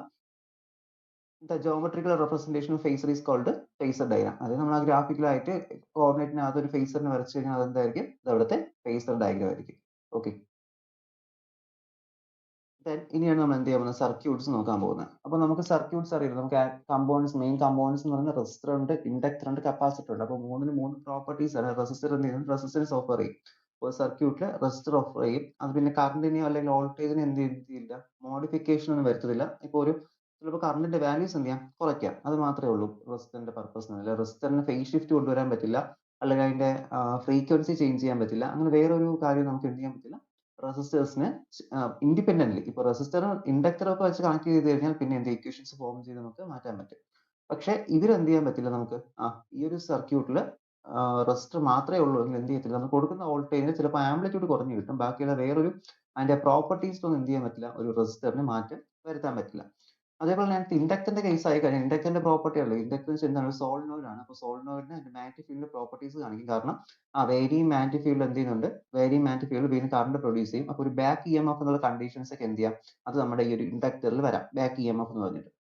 The geometrical representation of phasor is called phasor diagram. അത് നമ്മൾ ആ ഗ്രാഫിക്കലായിട്ട് കോർഡിനേറ്റിനകത്ത് ഒരു ഫേസറിനെ വരച്ചു കഴിഞ്ഞാൽ അതെന്തായിരിക്കും, ഇത് അവിടുത്തെ ഫേസർ ഡയഗ്രാം ആയിരിക്കും. ഓക്കെ, ഇനിയാണ് നമ്മൾ എന്ത് ചെയ്യാൻ പോകുന്നത്, സർക്യൂട്ട്സ് നോക്കാൻ പോകുന്നത്. അപ്പോൾ നമുക്ക് സർക്യൂട്ട്സ് അറിയാം, നമുക്ക് കമ്പോണൻസ്, മെയിൻ കമ്പോണൻസ് എന്ന് പറയുന്നത് റെസിസ്റ്റർ ഉണ്ട്, ഇൻഡക്ടർ ഉണ്ട്, കപ്പാസിറ്റർ ഉണ്ട്. അപ്പോൾ മൂന്ന് പ്രോപ്പർട്ടീസ് ആണ്. റെസിസ്റ്റർ എന്ത് ചെയ്യുന്നത്, റെസിസ്റ്റൻസ് ഓഫർ ചെയ്യും. ഒരു സർക്യൂട്ടിൽ റെസിസ്റ്റർ ഓഫർ ചെയ്യും. അത് പിന്നെ കറണ്ടിനെയോ അല്ലെങ്കിൽ വോൾട്ടേജിനെ എന്ത് ചെയ്യില്ല, മോഡിഫിക്കേഷൻ ഒന്നും വരുത്തില്ല. ഇപ്പോൾ ഒരു ചിലപ്പോൾ കറണ്ടിന്റെ വാല്യൂസ് എന്ത് ചെയ്യാം, കുറയ്ക്കാം. അത് മാത്രമേ ഉള്ളൂ റെസിസ്റ്ററിന്റെ പർപ്പസ്. റെസിസ്റ്ററിന് ഫേസ് ഷിഫ്റ്റ് കൊണ്ടുവരാൻ പറ്റില്ല, അല്ലെങ്കിൽ അതിന്റെ ഫ്രീക്വൻസി ചേഞ്ച് ചെയ്യാൻ പറ്റില്ല. അങ്ങനെ വേറൊരു കാര്യം നമുക്ക് എന്ത് ചെയ്യാൻ പറ്റില്ല, റെസിസ്റ്റേഴ്സിന് ഇൻഡിപെൻഡന്റ്ലി, ഇപ്പോൾ റെസിസ്റ്റർ ഇൻഡക്ടർ ഒക്കെ വെച്ച് കണക്ട് ചെയ്ത് കഴിഞ്ഞാൽ പിന്നെ എന്ത് ഇക്വേഷൻസ് ഫോം ചെയ്ത് നമുക്ക് മാറ്റാൻ പറ്റും. പക്ഷെ ഇതിൽ എന്ത് ചെയ്യാൻ പറ്റില്ല നമുക്ക്, ഈ ഒരു സർക്യൂട്ടിൽ റെസിസ്റ്റർ മാത്രമേ ഉള്ളൂ എങ്കിൽ എന്ത് ചെയ്യത്തില്ല, നമുക്ക് കൊടുക്കുന്ന വോൾട്ടേജിന് ചിലപ്പോൾ ആംപ്ലിറ്റ്യൂഡ് കുറഞ്ഞു കിട്ടും. ബാക്കിയുള്ള വേറൊരു അതിന്റെ പ്രോപ്പർട്ടീസിലൊന്നും എന്ത് ചെയ്യാൻ പറ്റില്ല, ഒരു റെസിസ്റ്ററിന് മാറ്റം വരുത്താൻ പറ്റില്ല. അതേപോലെ ഞാൻ ഇൻഡക്ടറിന്റെ കേസ് ആയി കഴിഞ്ഞാൽ ഇൻഡക്ടറിന്റെ പ്രോപ്പർട്ടി അല്ല, ഇൻഡക്ടൻസ് എന്താണ്, സോളിനോയിഡ് ആണ്. അപ്പോൾ സോളിനോയിഡിന് അതിന്റെ മാഗ്നറ്റിക് ഫീൽഡിന്റെ പ്രോപ്പർട്ടീസ് കാണിക്കും. കാരണം വേരിയും മാഗ്നറ്റിക് ഫീൽഡ് എന്ത് ചെയ്യുന്നുണ്ട്, വേരിയും മാഗ്നറ്റിക് ഫീൽഡ് വീണ്ടും കറണ്ട് പ്രൊഡ്യൂസ് ചെയ്യും. അപ്പോൾ ഒരു ബാക്ക് EMF എന്നുള്ള കണ്ടീഷൻസ് ഒക്കെ എന്ത് ചെയ്യാം, അത് നമ്മുടെ ഈ ഒരു ഇൻഡക്ടറിൽ വരാം, ബാക്ക് EMF എന്ന് പറഞ്ഞിട്ട്.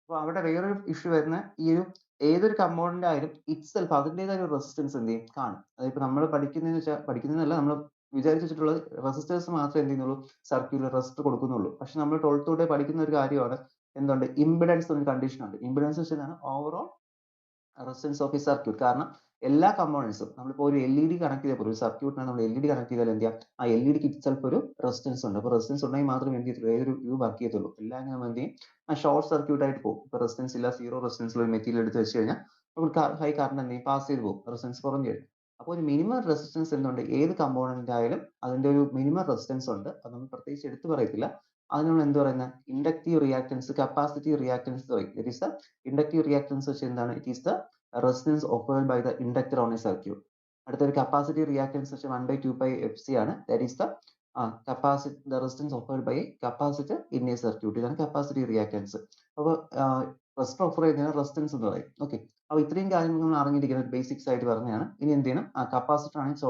അപ്പോൾ അവിടെ വേറൊരു ഇഷ്യൂ വരുന്ന ഈ ഒരു ഏതൊരു കമ്പോണന്റ് ആയാലും ഇറ്റ്സെൽഫ് അതിൻ്റെതായ ഒരു റെസിസ്റ്റൻസ് എന്ത് ചെയ്യും, കാണും. അതിപ്പോൾ നമ്മൾ പഠിക്കുന്നതെന്നല്ല, നമ്മൾ വിചാരിച്ചു വെച്ചിട്ടുള്ളത് റെസിസ്റ്റേഴ്സ് മാത്രമേ എന്ത് ചെയ്യുന്നുള്ളൂ, സർക്യൂട്ടിൽ റെസിസ്റ്റർ കൊടുക്കുന്നുള്ളൂ. പക്ഷെ നമ്മൾ 12th തൊട്ടേ പഠിക്കുന്ന ഒരു കാര്യമാണ് എന്തുണ്ട്, ഇംപിഡൻസ് എന്നൊരു കണ്ടീഷൻ ഉണ്ട്. ഇംപിഡൻസ് വെച്ചാൽ ഓവറോൾ റെസിസ്റ്റൻസ് ഓഫ് ഈ സർക്യൂട്ട്. കാരണം എല്ലാ കമ്പോണൻസും നമ്മളിപ്പോൾ ഒരു LED കണക്ട് ചെയ്തപ്പോൾ, ഒരു സർക്യൂട്ടിനാണ് നമ്മൾ LED കണക്ട് ചെയ്താൽ എന്ത് ചെയ്യാം, ആ LEDക്ക് ഇറ്റ്സെൽഫ് ഒരു റെസിസ്റ്റൻസ് ഉണ്ട്. അപ്പോൾ റെസിസ്റ്റൻസ് ഉണ്ടെങ്കിൽ മാത്രമേ എന്ത് ചെയ്യത്തുള്ളൂ, ഏതൊരു വ്യൂ വർക്ക് ചെയ്യത്തുള്ളൂ. എല്ലാം നമ്മൾ എന്ത് ചെയ്യും, ഷോർട്ട് സർക്യൂട്ട് ആയിട്ട് പോകും. ഇപ്പോൾ റെസിസ്റ്റൻസ് ഇല്ല, സീറോ റെസിസ്റ്റൻസ് ഒരു മെറ്റീരിയൽ എടുത്ത് വെച്ച് കഴിഞ്ഞാൽ ഹൈ കറണ്ട് എന്ത് ചെയ്യും പാസ് ചെയ്ത് പോകും, റെസിസ്റ്റൻസ് കുറഞ്ഞു വരും. അപ്പോൾ ഒരു മിനിമം റെസിസ്റ്റൻസ് എന്തുണ്ട്, ഏത് കമ്പോണന്റ് ആയാലും അതിന്റെ ഒരു മിനിമം റെസിസ്റ്റൻസ് ഉണ്ട്. അത് നമ്മൾ പ്രത്യേകിച്ച് എടുത്തു പറയത്തില്ല. അത് നമ്മൾ എന്ത് പറയുന്നത്, ഇൻഡക്റ്റീവ് റിയാക്ടൻസ്, കപ്പാസിറ്റീവ് റിയാക്ടൻസ് പറയും. That is the inductive reactance വെച്ച് എന്താണ്, it is the resistance offered by the inductor on a circuit. അടുത്തൊരു കപ്പാസിറ്റീവ് റിയാക്ടൻസ് വെച്ച് 1/2 FC ആണ്. That is the resistance offered by capacitor in a circuit. ഇതാണ് capacitive reactance. അപ്പോൾ resistor offer ചെയ്യുന്നതിന് resistance എന്ന് പറയും. ഓക്കെ, അപ്പോൾ ഇത്രയും കാര്യങ്ങൾ നമ്മൾ അറിഞ്ഞിരിക്കുന്നത് ബേസിക്സ് ആയിട്ട് പറഞ്ഞതാണ്. ഇനി എന്ത് ചെയ്യണം, ആ കപ്പാസിറ്റർ ആണെങ്കിൽ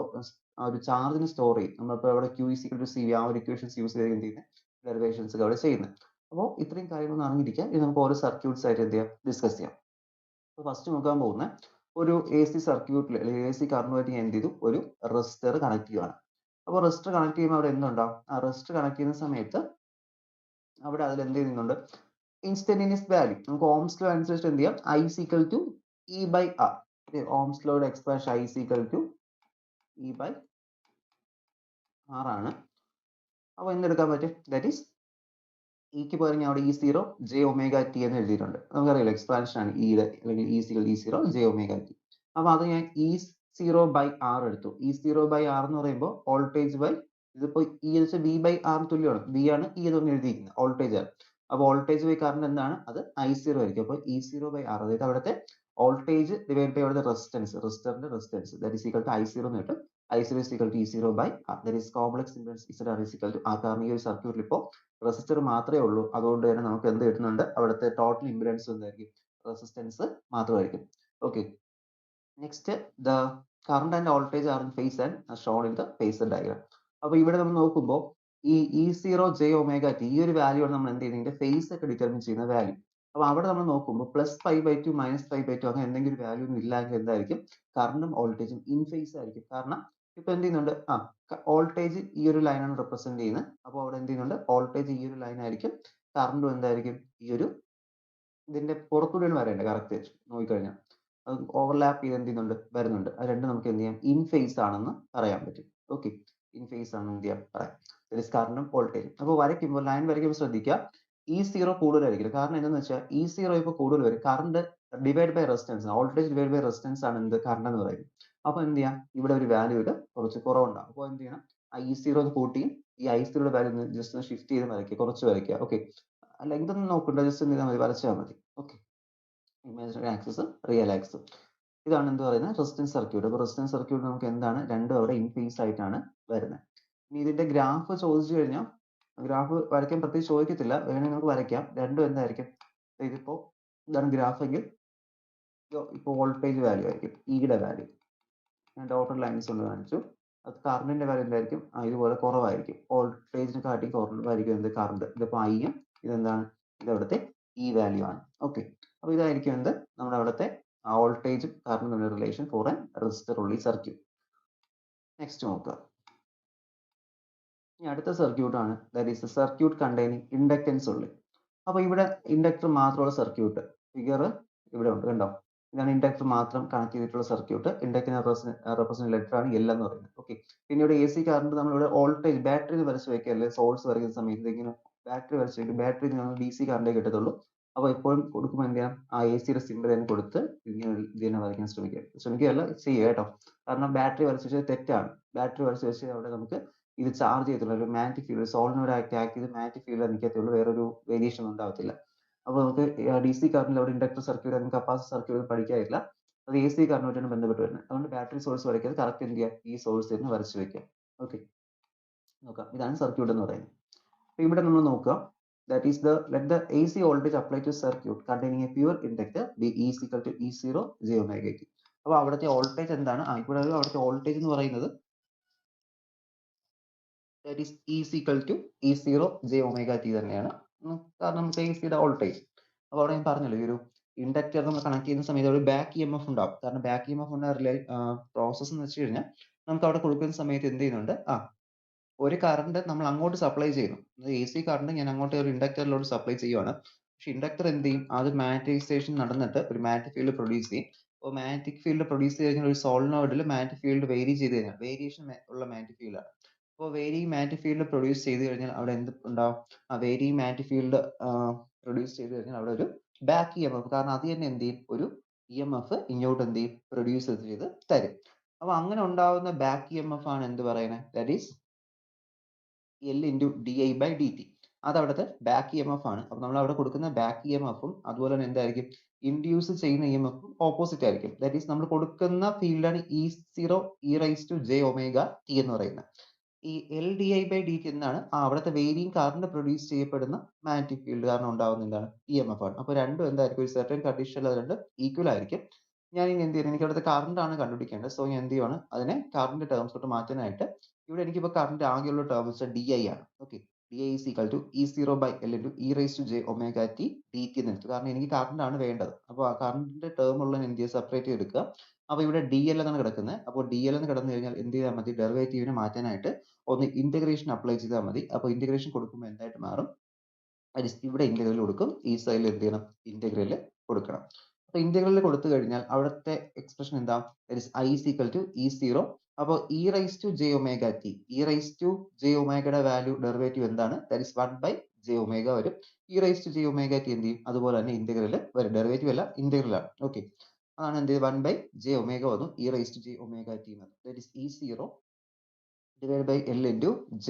ഒരു ചാർജിന് സ്റ്റോർ ചെയ്യും. നമ്മളിപ്പോൾ അവിടെ Q is equal to CV ആ ഒരു ഇക്വേഷൻസ് യൂസ് ചെയ്ത് എന്ത് ചെയ്യുന്നത്, ഡെറിവേഷൻസ് അവിടെ ചെയ്യുന്നത്. അപ്പോൾ ഇത്രയും കാര്യങ്ങൾ ഒന്ന് അറിഞ്ഞിരിക്കുക. ഇത് നമുക്ക് ഓരോ സർക്യൂട്ട്സ് ആയിട്ട് എന്ത് ചെയ്യാം, ഡിസ്കസ് ചെയ്യാം. അപ്പോൾ ഫസ്റ്റ് നോക്കാൻ പോകുന്ന ഒരു AC സർക്യൂട്ടിൽ അല്ലെങ്കിൽ AC കറണ്ടുമായിട്ട് ഞാൻ എന്ത് ചെയ്തു, ഒരു റെസിസ്റ്റർ കണക്ട് ചെയ്യുകയാണ്. അപ്പോൾ റെസിസ്റ്റർ കണക്ട് ചെയ്യുമ്പോൾ അവിടെ എന്തുണ്ടാവും, ആ റെസിസ്റ്റർ കണക്ട് ചെയ്യുന്ന സമയത്ത് അവിടെ അതിൽ എന്ത് ചെയ്യുന്നുണ്ട്, ഇൻസ്റ്റന്റേനിയസ് വാല്യൂ നമുക്ക് ഓംസ് ലോ അനുസരിച്ച് എന്ത് ചെയ്യാം, I is equal to E/R. Ohm's ലോയുടെ expression I is equal to E/R ആണ്. അപ്പോൾ എന്തെടുക്കാൻ പറ്റും, ദാറ്റ് ഈസ് ഇക്ക് പകരം ഞാൻ അവിടെ E0 jωt എന്ന് എഴുതിയിട്ടുണ്ട്. നമുക്കറിയില്ല എക്സ്പാൻഷൻ ആണ് ഇയുടെ, അല്ലെങ്കിൽ E0 jωt. അപ്പോൾ അത് ഞാൻ E0/R എടുത്തു. E0/R എന്ന് പറയുമ്പോൾ വോൾട്ടേജ് ബൈ, ഇതിപ്പോൾ E എന്ന് വെച്ചാൽ V/R തുല്യമാണ്. V ആണ് E എന്ന് എഴുതിയിരിക്കുന്നത്, വോൾട്ടേജ് ആണ്. അപ്പോൾ വോൾട്ടേജ് ബൈ കറണ്ട് എന്താണ്, അത് I0 ആയിരിക്കും. അപ്പോൾ E0/R, അതായത് അവിടുത്തെ വോൾട്ടേജ് ഡിവൈഡ് ബൈ അവിടുത്തെ റെസിസ്റ്റൻസ്, റെസിസ്റ്ററിന്റെ resistance, that is equal to I0 എന്ന് കിട്ടും. I0 is equal to E0/R. That is complex impedance ZR is equal to R. കാരണം ഈ ഒരു സർക്യൂട്ടിൽ ഇപ്പോൾ റെസിസ്റ്റർ മാത്രമേ ഉള്ളൂ. അതുകൊണ്ട് തന്നെ നമുക്ക് എന്ത് കിട്ടുന്നുണ്ട്, അവിടുത്തെ ടോട്ടൽ ഇംപെഡൻസ് എന്തായിരിക്കും, റെസിസ്റ്റൻസ് മാത്രമായിരിക്കും. Okay, next the current and voltage are in phase and Sean in the phasor diagram. അപ്പോൾ ഇവിടെ നമ്മൾ നോക്കുമ്പോൾ ഈ E0 jωt ഈ ഒരു വാല്യൂ ആണ് നമ്മൾ എന്ത് ചെയ്യുന്നത്, ഇതിന്റെ ഫേസ് ഒക്കെ ഡിറ്റർമിൻ ചെയ്യുന്ന വാല്യൂ. അപ്പോൾ അവിടെ നമ്മൾ നോക്കുമ്പോൾ +π/2 -π/2 അങ്ങനെ എന്തെങ്കിലും വാല്യൂ ഇല്ലെങ്കിൽ എന്തായിരിക്കും, കറണ്ടും വോൾട്ടേജും ഇൻ ഫേസ് ആയിരിക്കും. കാരണം ഇപ്പൊ എന്ത് ചെയ്യുന്നുണ്ട്, വോൾട്ടേജ് ഈ ഒരു ലൈനാണ് റെപ്രസെന്റ് ചെയ്യുന്നത്. അപ്പോൾ അവിടെ എന്ത് ചെയ്യുന്നുണ്ട്, വോൾട്ടേജ് ഈ ഒരു ലൈൻ ആയിരിക്കും, കറണ്ടും എന്തായിരിക്കും, ഈ ഒരു ഇതിന്റെ പുറത്തൂടെയാണ് വരേണ്ടത്. കറക്റ്റ് നോക്കിക്കഴിഞ്ഞാൽ അത് ഓവർലാപ്പ് ചെയ്ത് എന്ത് ചെയ്യുന്നുണ്ട്, വരുന്നുണ്ട്. അത് രണ്ടും നമുക്ക് എന്ത് ചെയ്യാം, ഇൻ ഫേസ് ആണെന്ന് പറയാൻ പറ്റും. ഓക്കെ, ഇൻ ഫേസ് ആണെന്ന് എന്ത് ചെയ്യാം, പറയാം. കറണ്ടും വോൾട്ടേജും. അപ്പോൾ വരയ്ക്കുമ്പോൾ, ലൈൻ വരയ്ക്കുമ്പോൾ ശ്രദ്ധിക്കുക, E0 കൂടുതലായിരിക്കും. കാരണം എന്താണെന്ന് വെച്ചാൽ E0 ഇപ്പോൾ കൂടുതൽ വരും, current divide by resistance, voltage divide by resistance ആണ് എന്ത്, കറണ്ട് എന്ന് പറയുന്നത്. അപ്പോൾ എന്ത് ചെയ്യാം, ഇവിടെ ഒരു വാല്യൂ കുറച്ച് കുറവുണ്ടാകും. അപ്പോൾ എന്ത് ചെയ്യണം, E0 കൂട്ടിയും ഈ I0യുടെ വാല്യൂ ജസ്റ്റ് ഒന്ന് ഷിഫ്റ്റ് ചെയ്ത് വരയ്ക്കുക, കുറച്ച് വരയ്ക്കുക. ഓക്കെ, ലെങ്ത് ഒന്നും നോക്കണ്ട, ജസ്റ്റ് എന്ത് ചെയ്താൽ മതി, വരച്ചാൽ മതി. ഓക്കെ, ഇമാജിനറി ആക്സിസും റിയൽ ആക്സിസും. ഇതാണ് എന്ത് പറയുന്നത്, റെസിസ്റ്റൻസ് സർക്യൂട്ട്. അപ്പോൾ റെസിസ്റ്റൻസ് സർക്യൂട്ട് നമുക്ക് എന്താണ്, രണ്ടും അവിടെ ഇൻ ഫേസ് ആയിട്ടാണ് വരുന്നത്. ഇനി ഇതിന്റെ ഗ്രാഫ് ചോദിച്ചു കഴിഞ്ഞാൽ, ഗ്രാഫ് വരയ്ക്കാൻ പ്രത്യേകിച്ച് ചോദിക്കത്തില്ല, വേണമെങ്കിൽ നമുക്ക് വരയ്ക്കാം. രണ്ടും എന്തായിരിക്കും, ഇതിപ്പോ ഇതാണ് ഗ്രാഫ് എങ്കിൽ ഇപ്പോൾ വോൾട്ടേജ് വാല്യൂ ആയിരിക്കും, ഇയുടെ വാല്യൂ ഞാൻ ഡോട്ടഡ് ലൈൻസ് കൊണ്ട് കാണിച്ചു. അത് കറണ്ടിന്റെ വാല്യൂ എന്തായിരിക്കും, ഇതുപോലെ കുറവായിരിക്കും, വോൾട്ടേജിനെ കാട്ടി കുറവായിരിക്കും എന്ത്, കറണ്ട്. ഇതിപ്പോൾ ഐയും ഇതെന്താണ്, ഇത് അവിടുത്തെ ഈ വാല്യൂ ആണ്. ഓക്കെ, അപ്പോൾ ഇതായിരിക്കും എന്ത്, നമ്മുടെ അവിടുത്തെ വോൾട്ടേജും കറണ്ടും തമ്മിലുള്ള റിലേഷൻ ഫോർ ആൻ റെസിസ്റ്റർ ഉള്ളി സർക്യൂട്ട്. നെക്സ്റ്റ് നോക്കുക, ഇനി അടുത്ത സർക്യൂട്ട് ആണ്, that is circuit containing inductance ഉള്ളി. അപ്പോൾ ഇവിടെ ഇൻഡക്ടർ മാത്രമുള്ള സർക്യൂട്ട് ഫിഗർ ഇവിടെ ഉണ്ട്, കണ്ടോ. ഇതാണ് ഇൻഡക്ടർ മാത്രം കണക്ട് ചെയ്തിട്ടുള്ള സർക്യൂട്ട്. ഇൻഡക്ടറിനെ റെപ്രസെന്റ് ലെറ്റർ ആണ് L എന്ന് പറയുന്നത്. ഓക്കെ, പിന്നെ ഇവിടെ AC കറണ്ട് നമ്മളിവിടെ വോൾട്ടേജ് ബാറ്ററി വരച്ച് വെക്കുക, അല്ലെങ്കിൽ സോഴ്സ് വരയ്ക്കുന്ന സമയത്ത് ഇങ്ങനെ ബാറ്ററി വരച്ച് വെക്കും. ബാറ്ററി നമ്മൾ DC കറണ്ടേ കിട്ടത്തുള്ളൂ. അപ്പോൾ എപ്പോഴും കൊടുക്കുമ്പോൾ എന്ത് ചെയ്യാം, ആ AC യുടെ സിമ്പിൾ തന്നെ കൊടുത്ത് ഇങ്ങനെ ഇതിനെ വരയ്ക്കാൻ ശ്രമിക്കുകയല്ല ചെയ്യുക കേട്ടോ. കാരണം ബാറ്ററി വരച്ച് വെച്ചാൽ തെറ്റാണ്. ബാറ്ററി വരച്ച് വെച്ച് അവിടെ നമുക്ക് ഇത് ചാർജ് ചെയ്യത്തുള്ളൂ, ഒരു മാഗ്നറ്റിക് ഫീൽഡ് സോളിനോട് ആക്ട് ചെയ്ത് മാഗ്നറ്റിക് ഫീൽഡ് നിൽക്കത്തുള്ളൂ, വേറൊരു വേരിയേഷൻ ഉണ്ടാവത്തില്ല. അപ്പോൾ നമുക്ക് DC കറണ്ടിൽ അവിടെ ഇൻഡക്ടർ സർക്യൂട്ട് അല്ലെങ്കിൽ കപ്പാസിറ്റർ സർക്യൂട്ട് പഠിക്കാറില്ല, അത് AC കറണ്ടുമായിട്ടാണ് ബന്ധപ്പെട്ട് വരുന്നത്. അതുകൊണ്ട് ബാറ്ററി സോഴ്സ് വരയ്ക്കാതെ കറക്റ്റ് എന്ത് ചെയ്യുക, ഈ സോഴ്സ് തന്നെ വരച്ച് വെക്കുക. ഓക്കെ, നോക്കാം, ഇതാണ് സർക്യൂട്ട് എന്ന് പറയുന്നത്. അപ്പോൾ ഇവിടെ നമ്മൾ നോക്കുക, that is let the AC voltage apply to circuit containing a pure inductor be E is equal to E0 jωt. അപ്പോൾ അവിടുത്തെ വോൾട്ടേജ് എന്താണ്, ഇവിടെ അവിടുത്തെ വോൾട്ടേജ് എന്ന് പറയുന്നത് that is E is equal to E0 jωt തന്നെയാണ്. കാരണം നമുക്ക് AC-യുടെ വോൾട്ടേജ്. അപ്പോൾ അവിടെ ഞാൻ പറഞ്ഞല്ലോ, ഈ ഒരു ഇൻഡക്ടർ നമ്മൾ കണക്ട് ചെയ്യുന്ന സമയത്ത് ഒരു ബാക്ക് EMF ഉണ്ടാവും. കാരണം ബാക്ക് EMF പ്രോസസ് എന്ന് വെച്ച് കഴിഞ്ഞാൽ നമുക്ക് അവിടെ കൊടുക്കുന്ന സമയത്ത് എന്ത് ചെയ്യുന്നുണ്ട്, ഒരു കറണ്ട് നമ്മൾ അങ്ങോട്ട് സപ്ലൈ ചെയ്യുന്നു. AC കറണ്ട് ഞാൻ അങ്ങോട്ട് ഒരു ഇൻഡക്ടറിലോട്ട് സപ്ലൈ ചെയ്യുവാണ്. പക്ഷെ ഇൻഡക്ടർ എന്ത് ചെയ്യും, അത് മാഗ്നറ്റൈസേഷൻ നടന്നിട്ട് ഒരു മാഗ്നറ്റിക് ഫീൽഡ് പ്രൊഡ്യൂസ് ചെയ്യും. അപ്പോൾ മാഗ്നറ്റിക് ഫീൽഡ് പ്രൊഡ്യൂസ് ചെയ്ത് കഴിഞ്ഞാൽ ഒരു സോളിനോയിഡിൽ മാഗ്നറ്റിക് ഫീൽഡ് വേരി ചെയ്ത് കഴിഞ്ഞാൽ, വേരിയേഷൻ ഉള്ള മാഗ്നറ്റിക് ഫീൽഡ് ആണ്. അപ്പോൾ വേരിയിങ് മാഗ്നറ്റിക് ഫീൽഡ് പ്രൊഡ്യൂസ് ചെയ്ത് കഴിഞ്ഞാൽ അവിടെ എന്ത് ഉണ്ടാവും, വേരിയിങ് മാഗ്നറ്റിക് ഫീൽഡ് പ്രൊഡ്യൂസ് ചെയ്ത് കഴിഞ്ഞാൽ അവിടെ ഒരു ബാക്ക് EMF, കാരണം അത് തന്നെ എന്ത് ചെയ്യും, ഒരു EMF ഇങ്ങോട്ട് എന്ത് ചെയ്യും പ്രൊഡ്യൂസ് ചെയ്ത് തരും. അപ്പൊ അങ്ങനെ ഉണ്ടാവുന്ന ബാക്ക് EMF ആണ് എന്ത് പറയുന്നത്? That is L into di/dt. അത് അവിടുത്തെ ബാക്ക് EMF ആണ്. അപ്പൊ നമ്മൾ അവിടെ കൊടുക്കുന്ന ബാക്ക് EMF ഉം അതുപോലെ തന്നെ എന്തായിരിക്കും ഇൻഡ്യൂസ് ചെയ്യുന്ന EMF ഉം ഓപ്പോസിറ്റ് ആയിരിക്കും. ദാറ്റ് ഈസ് നമ്മൾ കൊടുക്കുന്ന ഫീൽഡാണ് E0 e raised to j omega t എന്ന് പറയുന്നത്. ഈ L di/dt എന്താണ് അവിടുത്തെ വേരിയിങ് കറണ്ട് പ്രൊഡ്യൂസ് ചെയ്യപ്പെടുന്ന മാഗ്നറ്റിക് ഫീൽഡ് കാരണം ഉണ്ടാവുന്ന എന്താണ് EMF ആണ്. അപ്പൊ രണ്ടും എന്തായിരിക്കും ഒരു സെർട്ടൻ കണ്ടീഷനിൽ അത് രണ്ടും ഈക്വൽ ആയിരിക്കും. ഞാൻ ഇനി എന്ത് ചെയ്യണം എനിക്ക് അവിടുത്തെ കറണ്ട് ആണ് കണ്ടുപിടിക്കേണ്ടത്. സോ ഞാൻ എന്ത് ചെയ്യുവാണ് അതിനെ കറണ്ട് ടേംസിലോട്ട് മാറ്റാനായിട്ട് ഇവിടെ എനിക്കിപ്പോൾ കറണ്ട് ആകെയുള്ള ടേം വെച്ചാൽ ഡി ഐ ആണ്. Okay, d i is equal to E0/L into e raised to j omega t dt എന്ന് എടുത്തു. കാരണം എനിക്ക് കറണ്ട് ആണ് വേണ്ടത്. അപ്പോൾ ആ കറണ്ടിന്റെ ടേം ഉള്ള എന്ത് ചെയ്യുക സെപ്പറേറ്റ് ചെയ്തെടുക്കുക. അപ്പോൾ ഇവിടെ ഡി എൽ എന്നാണ് കിടക്കുന്നത്. അപ്പോൾ ഡി എൽ എന്ന് കിടന്നു കഴിഞ്ഞാൽ എന്ത് ചെയ്താൽ മതി ഡെറിവേറ്റീവിനെ മാറ്റാനായിട്ട് ഒന്ന് ഇന്റഗ്രേഷൻ അപ്ലൈ ചെയ്താൽ മതി. അപ്പോൾ ഇന്റഗ്രേഷൻ കൊടുക്കുമ്പോൾ എന്തായിട്ട് മാറും ഇവിടെ ഇന്റഗ്രൽ കൊടുക്കും, ഈ സൈഡിൽ എന്ത് ചെയ്യണം ഇന്റഗ്രൽ കൊടുക്കണം. അപ്പൊ ഇന്റഗ്രൽ കൊടുത്തു കഴിഞ്ഞാൽ അവിടുത്തെ എക്സ്പ്രഷൻ എന്താ I is equal to E0. അപ്പോൾ e raised to j omega t, e raised to j omega value derivative എന്താണ് ദാറ്റ് ഇസ് 1/j omega വരും. e raised to j omega t എന്ത് ചെയ്യും അതുപോലെ തന്നെ ഇന്റഗ്രൽ വരും. ഡെറിവേറ്റീവ് അല്ല ഇന്റഗ്രൽ ആണ്. ഓക്കെ, അതാണ് എന്ത് 1/j omega വന്നു e raised to j omega t എന്ന്. That is E0 divided by L into j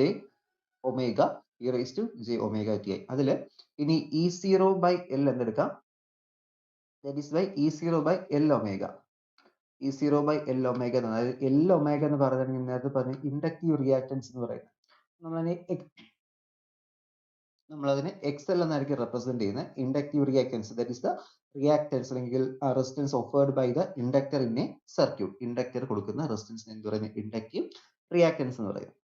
omega e raised to j omega t. അതിൽ ഇനി E0/L എന്തെടുക്കാം that is by E0/L omega. E0/L omega എന്ന് അതായത് L omega എന്ന് പറഞ്ഞാൽ നേരത്തെ പറഞ്ഞ inductive reactance എന്ന് പറയുന്നത്. നമ്മളതിനെ XL എന്നായിരിക്കും റെപ്രസെന്റ് ചെയ്യുന്നത്. Inductive reactance that is the reactance അല്ലെങ്കിൽ resistance offered by the inductor in a circuit. Inductor കൊടുക്കുന്ന റെസിസ്റ്റൻസ് എന്ത് പറയുന്നത് ഇൻഡക്റ്റീവ് റിയാക്ടൻസ് എന്ന് പറയുന്നത്.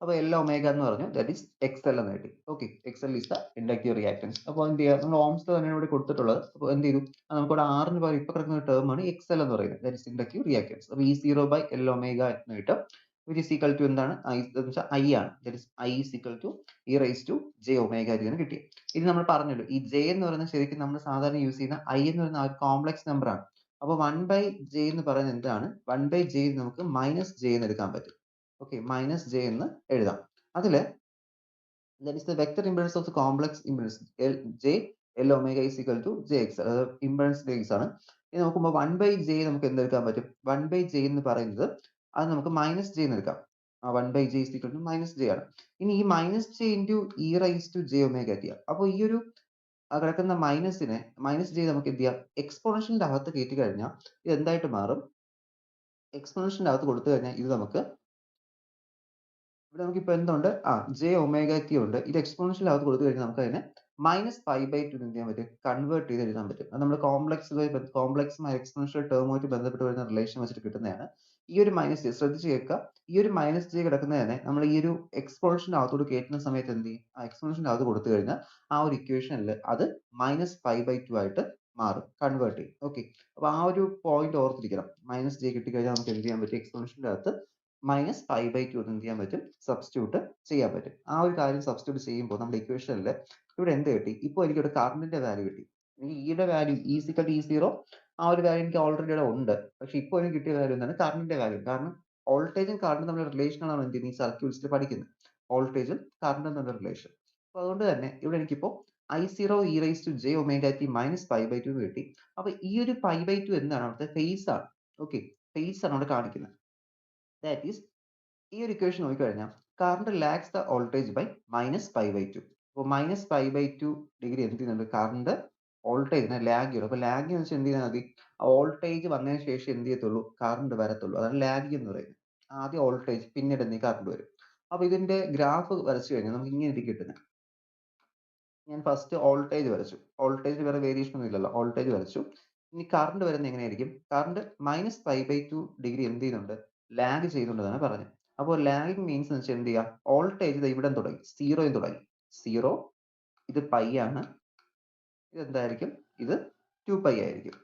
അപ്പോൾ L omega എന്ന് പറഞ്ഞു ദാറ്റ് ഈസ് XL എന്ന് കിട്ടി. Okay, XL is the inductive reactance. അപ്പോൾ എന്ത് ചെയ്യുക നമ്മൾ ഓംസ് തന്നെയാണ് ഇവിടെ കൊടുത്തിട്ടുള്ളത്. അപ്പോൾ എന്ത് ചെയ്തു നമുക്കിവിടെ R എന്ന് പറയുന്നത് ഇപ്പോൾ കിടക്കുന്ന ടേം ആണ് XL എന്ന് പറയുന്നത് ദാറ്റ് ഈസ് ഇൻഡക്റ്റീവ് റിയാക്ടൻസ്. അപ്പോൾ E0/L omega എന്ന് കിട്ടും which is equal to എന്താണ് I എന്ന് വെച്ചാൽ I ആണ്. That is I is equal to e raised to j omega t എന്ന് കിട്ടി. ഇനി നമ്മൾ പറഞ്ഞല്ലോ ഈ J എന്ന് പറയുന്നത് ശരിക്കും നമ്മൾ സാധാരണ യൂസ് ചെയ്യുന്ന I എന്ന് പറയുന്ന ആ ഒരു കോംപ്ലക്സ് നമ്പർ ആണ്. അപ്പോൾ 1/j എന്ന് പറയുന്നത് എന്താണ് 1/j നമുക്ക് -j എന്ന് എടുക്കാൻ പറ്റും. ഓക്കെ, -j എന്ന് എഴുതാം. അതില് that is the vector impedance of the complex impedance j L omega is equal to jx. അതായത് ഇംപെഡൻസ് ബേസ് ആണ്. ഇനി നോക്കുമ്പോൾ 1/j നമുക്ക് എന്തെടുക്കാൻ പറ്റും 1/j എന്ന് പറയുന്നത് അത് നമുക്ക് -j എന്ന് എടുക്കാം. 1/j is equal to -j ആണ്. ഇനി ഈ -j into e raised to j omega t. അപ്പോൾ ഈ ഒരു കിടക്കുന്ന മൈനസിനെ -j നമുക്ക് എന്ത് ചെയ്യാം എക്സ്പോണൻഷ്യലിന്റെ അകത്ത് കയറ്റി കഴിഞ്ഞാൽ ഇത് എന്തായിട്ട് മാറും എക്സ്പോണൻഷ്യലിന്റെ അകത്ത് കൊടുത്തു കഴിഞ്ഞാൽ ഇത് നമുക്ക് ഇവിടെ നമുക്കിപ്പോൾ എന്തുണ്ട് j omega t ഉണ്ട്. ഇത് എക്സ്പോണൻഷ്യൽ അകത്ത് കൊടുത്തു കഴിഞ്ഞാൽ നമുക്ക് അതിനെ -π/2 എന്ത് ചെയ്യാൻ പറ്റും കൺവേർട്ട് ചെയ്ത് എഴുതാൻ പറ്റും. അത് നമ്മൾ കോംപ്ലക്സുമായി എക്സ്പോണൻഷ്യൽ ടേമുമായിട്ട് ബന്ധപ്പെട്ട് വരുന്ന റിലേഷൻ വെച്ചിട്ട് കിട്ടുന്നതാണ്. ഈ ഒരു -j ശ്രദ്ധിച്ച് കേൾക്കുക. ഈ ഒരു -j കിടക്കുന്നതിനെ നമ്മൾ ഈ ഒരു എക്സ്പോണൻഷ്യൽ അകത്തോട് കയറ്റുന്ന സമയത്ത് എന്ത് ചെയ്യും എക്സ്പോണൻഷ്യൽ അകത്ത് കൊടുത്തു കഴിഞ്ഞാൽ ആ ഒരു ഇക്വേഷനിൽ അത് -π/2 ആയിട്ട് മാറും കൺവേർട്ട് ചെയ്യും. ഓക്കെ, അപ്പോൾ ആ ഒരു പോയിന്റ് ഓർത്തിരിക്കണം. -j കിട്ടിക്കഴിഞ്ഞാൽ നമുക്ക് എന്ത് ചെയ്യാൻ പറ്റും എക്സ്പോണൻഷ്യലിന്റെ അകത്ത് -π/2 എന്ത് ചെയ്യാൻ പറ്റും സബ്സ്റ്റിറ്റ്യൂട്ട് ചെയ്യാൻ പറ്റും. ആ ഒരു കാര്യം സബ്സ്റ്റിറ്റ്യൂട്ട് ചെയ്യുമ്പോൾ നമ്മുടെ ഇക്വേഷനിൽ ഇവിടെ എന്ത് കിട്ടി ഇപ്പോൾ എനിക്ക് ഇവിടെ കറണ്ടിന്റെ വാല്യൂ കിട്ടി. എനിക്ക് ഇയുടെ വാല്യൂ E0 ആ ഒരു വാല്യൂ എനിക്ക് ഓൾറെഡി ഇവിടെ ഉണ്ട്. പക്ഷെ ഇപ്പോൾ എനിക്ക് കിട്ടിയ വാല്യൂ എന്താണ് കറണ്ടിന്റെ വാല്യൂ. കാരണം വോൾട്ടേജും കറണ്ടും തമ്മിലുള്ള റിലേഷൻ ആണ് എന്ത് ചെയ്യുന്നത് ഈ സർക്യൂട്ട്സിൽ പഠിക്കുന്നത്. വോൾട്ടേജും കറണ്ടും തമ്മിലുള്ള റിലേഷൻ. അപ്പോൾ അതുകൊണ്ട് തന്നെ ഇവിടെ എനിക്കിപ്പോൾ I0 e raised to j omega t -π/2 എന്ന് കിട്ടി. അപ്പോൾ ഈ ഒരു π/2 എന്താണ് അവിടുത്തെ ഫേസ് ആണ്. ഓക്കെ, ഫേസ് ആണ് അവിടെ കാണിക്കുന്നത്. ദാറ്റ് ഈസ് ഈ ഒരു ഇക്വേഷൻ നോക്കിക്കഴിഞ്ഞാൽ current lags the voltage by -π/2. അപ്പോൾ -π/2 ഡിഗ്രി എന്ത് ചെയ്യുന്നുണ്ട് കറണ്ട് വോൾട്ടേജിനെ ലാഗ് ചെയ്യും. അപ്പോൾ ലാഗ് എന്ന് വെച്ചാൽ എന്ത് ചെയ്താൽ മതി വോൾട്ടേജ് വന്നതിന് ശേഷം എന്ത് ചെയ്യത്തുള്ളൂ കറണ്ട് വരത്തുള്ളൂ. അതാണ് ലാഗ് എന്ന് പറയുന്നത്. ആദ്യം വോൾട്ടേജ് പിന്നീട് എന്ത് കറണ്ട് വരും. അപ്പോൾ ഇതിന്റെ ഗ്രാഫ് വരച്ചു കഴിഞ്ഞാൽ നമുക്ക് ഇങ്ങനെ ഇരിക്കും കിട്ടുന്നത്. ഞാൻ ഫസ്റ്റ് വോൾട്ടേജ് വരച്ചു. വോൾട്ടേജ് വേറെ വേരിയേഷൻ ഒന്നും ഇല്ലല്ലോ. വോൾട്ടേജ് വരച്ചു. ഇനി കറണ്ട് വരുന്നത് എങ്ങനെയായിരിക്കും കറണ്ട് -π/2 ഡിഗ്രി എന്ത് ചെയ്യുന്നുണ്ട് ലാഗ് ചെയ്യുന്നുണ്ടെന്നാണ് പറഞ്ഞത്. അപ്പോൾ ലാഗിങ് മീൻസ് എന്ന് വെച്ചാൽ എന്ത് ചെയ്യുക വോൾട്ടേജ് ഇവിടെ തുടങ്ങി 0 തുടങ്ങി 0 ഇത് പൈ ആണ്. ഇതെന്തായിരിക്കും ഇത് 2π ആയിരിക്കും.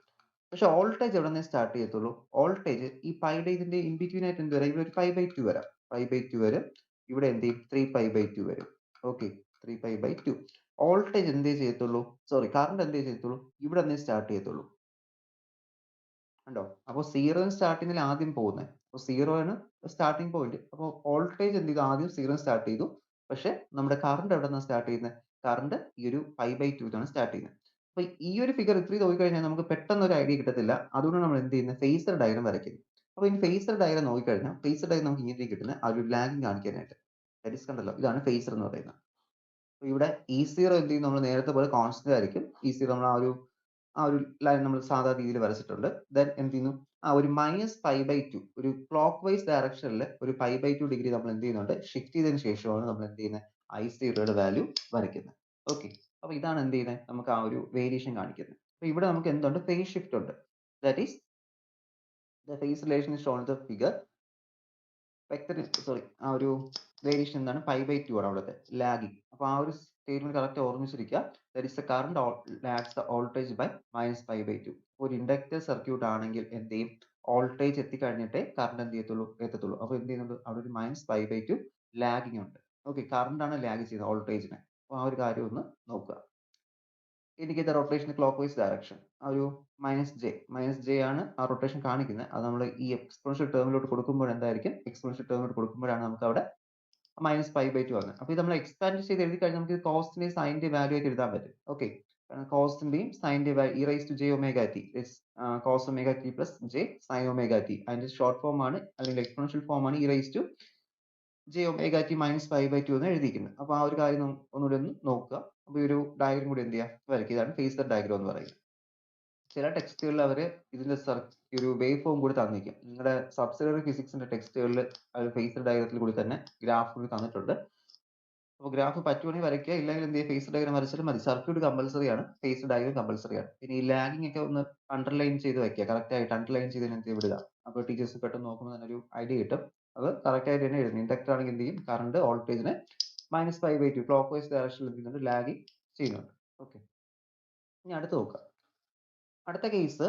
പക്ഷെ വോൾട്ടേജ് എവിടെ നിന്ന് സ്റ്റാർട്ട് ചെയ്യത്തുള്ളൂ വോൾട്ടേജ് ഈ പൈയുടെ ഇതിന്റെ ഇൻ ബിറ്റ്വീൻ ആയിട്ട് എന്ത് വരാം ഇവിടെ ഒരു π/2 വരാം. π/2 വരും. ഇവിടെ എന്ത് ചെയ്യും 3π/2 വരും. ഓക്കെ, 3π/2 വോൾട്ടേജ് എന്തേ ചെയ്യത്തുള്ളൂ സോറി കറണ്ട് എന്തേ ചെയ്യത്തുള്ളൂ ഇവിടെ നിന്ന് സ്റ്റാർട്ട് ചെയ്യത്തുള്ളൂ. കണ്ടോ, അപ്പോൾ 0 സ്റ്റാർട്ടിങ്ങിൽ ആദ്യം പോകുന്നത്. അപ്പോൾ 0 ആണ് സ്റ്റാർട്ടിംഗ് പോയിന്റ്. അപ്പോൾ വോൾട്ടേജ് എന്ത് ചെയ്തു ആദ്യം 0 സ്റ്റാർട്ട് ചെയ്തു. പക്ഷെ നമ്മുടെ കറണ്ട് എവിടെ നിന്നാണ് സ്റ്റാർട്ട് ചെയ്യുന്നത് കറണ്ട് ഈ ഒരു π/2 ആണ് സ്റ്റാർട്ട് ചെയ്യുന്നത്. അപ്പൊ ഈ ഒരു ഫിഗർ ഇത്രയും നോക്കിക്കഴിഞ്ഞാൽ നമുക്ക് പെട്ടെന്ന് ഒരു ഐഡിയ കിട്ടത്തില്ല. അതുകൊണ്ടാണ് നമ്മൾ എന്ത് ചെയ്യുന്നത്, ഫേസർ ഡയഗ്രം വരയ്ക്കുന്നത്. അപ്പൊ ഈ ഫേസർ ഡയഗ്രം നോക്കിക്കഴിഞ്ഞാൽ ഫേസർ ഡയഗ്രം നമുക്ക് ഇങ്ങനെ കിട്ടുന്നത് ആ ഒരു ലാഗിങ് കാണിക്കാനായിട്ട്. ദാറ്റ് ഈസ് കണ്ടല്ലോ, ഇതാണ് ഫേസർ എന്ന് പറയുന്നത്. അപ്പൊ ഇവിടെ E0 എന്ത് ചെയ്യും, നമ്മൾ നേരത്തെ പോലെ കോൺസ്റ്റന്റ് ആയിരിക്കും. E0 നമ്മൾ ആ ഒരു ലൈൻ നമ്മൾ സാധാരണ രീതിയിൽ വരച്ചിട്ടുണ്ട്. ദെൻ എന്ത് ചെയ്യുന്നു, ഒരു -π/2 ഒരു ക്ലോക്ക് വൈസ് ഡയറക്ഷനിൽ ഒരു π/2 ഡിഗ്രി നമ്മൾ എന്ത് ചെയ്യുന്നുണ്ട്, ഷിഫ്റ്റ് ചെയ്തതിന് ശേഷമാണ് നമ്മൾ എന്ത് ചെയ്യുന്നത്, I0യുടെ വാല്യൂ വരയ്ക്കുന്നത്. ഓക്കെ, അപ്പൊ ഇതാണ് എന്ത് ചെയ്യുന്നത്, നമുക്ക് ആ ഒരു വേരിയേഷൻ കാണിക്കുന്നത്. അപ്പൊ ഇവിടെ നമുക്ക് എന്തുണ്ട്, ഫേസ് ഷിഫ്റ്റ് ഉണ്ട്. That is the phase relation is shown in the figure. Vector sorry, ആ ഒരു വേരിയേഷൻ എന്താണ്, π/2 ആണ് അവിടുത്തെ ലാഗിങ്. അപ്പൊ ആ ഒരു സ്റ്റേറ്റ്മെന്റ് കറക്റ്റ് ഓർമ്മിച്ചിരിക്കുക. That is the current lags the voltage by -π/2. ഒരു ഇൻഡക്ടർ സർക്യൂട്ട് ആണെങ്കിൽ എന്ത് ചെയ്യും, വോൾട്ടേജ് എത്തിക്കഴിഞ്ഞിട്ടേ കറന്റ് എന്ത് എത്തത്തുള്ളൂ. അപ്പൊ എന്ത് ചെയ്യുന്നുണ്ട്, അവിടെ ഒരു -π/2 ലാഗിങ് ഉണ്ട്. ഓക്കെ, കറന്റ് ആണ് ലാഗ് ചെയ്യുന്നത് വോൾട്ടേജിനെ. അപ്പൊ ആ ഒരു കാര്യം ഒന്ന് നോക്കുക. Indicate the rotation clock vice direction. ആ ഒരു -j ആണ് ആ റൊട്ടേഷൻ കാണിക്കുന്നത്. അത് നമ്മൾ ഈ എക്സ്പോണൻഷ്യൽ ടേമിലോട്ട് കൊടുക്കുമ്പോൾ എന്തായിരിക്കും, എക്സ്പോണൻഷ്യൽ ടേമിലോട്ട് കൊടുക്കുമ്പോഴാണ് നമുക്ക് അവിടെ -π/2 വന്നത്. അപ്പൊ ഇത് നമ്മൾ എക്സ്പാൻഡ് ചെയ്ത് എഴുതി കഴിഞ്ഞാൽ നമുക്ക് കോസിന്റെയും സൈനിന്റെയും വാല്യൂ ആയിട്ട് എഴുതാൻ പറ്റും. ഓക്കെ, കോസിന്റെയും സൈനിന്റെയും e⁻j⍵t cos ωt plus j sin ωt. അതിന്റെ ഷോർട്ട് ഫോം ആണ് അല്ലെങ്കിൽ എക്സ്പോണൻഷ്യൽ ഫോം ആണ് e⁻j⍵t -π/2 എന്ന് എഴുതിയിരിക്കുന്നത്. അപ്പൊ ആ ഒരു കാര്യം ഒന്നുകൂടി ഒന്ന് നോക്കുക. അപ്പൊ ഈ ഒരു ഡയഗ്രം കൂടി എന്ത് ചെയ്യുക, വരയ്ക്കുക. ഇതാണ് ഫേസർ ഡയഗ്രം എന്ന് പറയുന്നത്. ചില ടെക്സ്റ്റുകളിൽ അവര് ഇതിന്റെ ഒരു വേവ് ഫോം കൂടി തന്നിരിക്കും. നിങ്ങളുടെ സബ്സിഡറി ഫിസിക്സിന്റെ ടെക്സ്റ്റുകളിൽ ഫേസർ ഡയഗ്രത്തിൽ കൂടി തന്നെ ഗ്രാഫ് കൂടി തന്നിട്ടുണ്ട്. അപ്പോൾ ഗ്രാഫ് പറ്റുവാണെങ്കിൽ വരയ്ക്കുക, ഇല്ലെങ്കിൽ എന്ത് ചെയ്യുക, ഫേസർ ഡയഗ്രം വരച്ചാലും മതി. സർക്യൂട്ട് കമ്പൽസറി ആണ്, ഫേസർ ഡയഗ്രം കമ്പൽസറി ആണ്. പിന്നെ ഈ ലാഗിങ് ഒക്കെ ഒന്ന് അണ്ടർലൈൻ ചെയ്ത് വയ്ക്കുക, കറക്റ്റ് ആയിട്ട് അണ്ടർലൈൻ ചെയ്ത് എന്ത് വിടുക. അപ്പോൾ ടീച്ചേഴ്സ് പെട്ടെന്ന് നോക്കുമ്പോൾ തന്നെ ഒരു ഐഡിയ കിട്ടും. അത് കറക്റ്റ് ആയിട്ട് തന്നെ എഴുതുന്നു. ഇൻഡക്ടർ ആണെങ്കിൽ എന്ത് ചെയ്യും, കറണ്ട് വോൾട്ടേജിനെ -π/2 ക്ലോക്ക് വൈസ് ഡയറക്ഷനിൽ എന്ത് ചെയ്യുന്നുണ്ട്, ലാഗിങ് ചെയ്യുന്നുണ്ട്. ഓക്കെ, ഇനി അടുത്ത് നോക്കുക. അടുത്ത കേസ്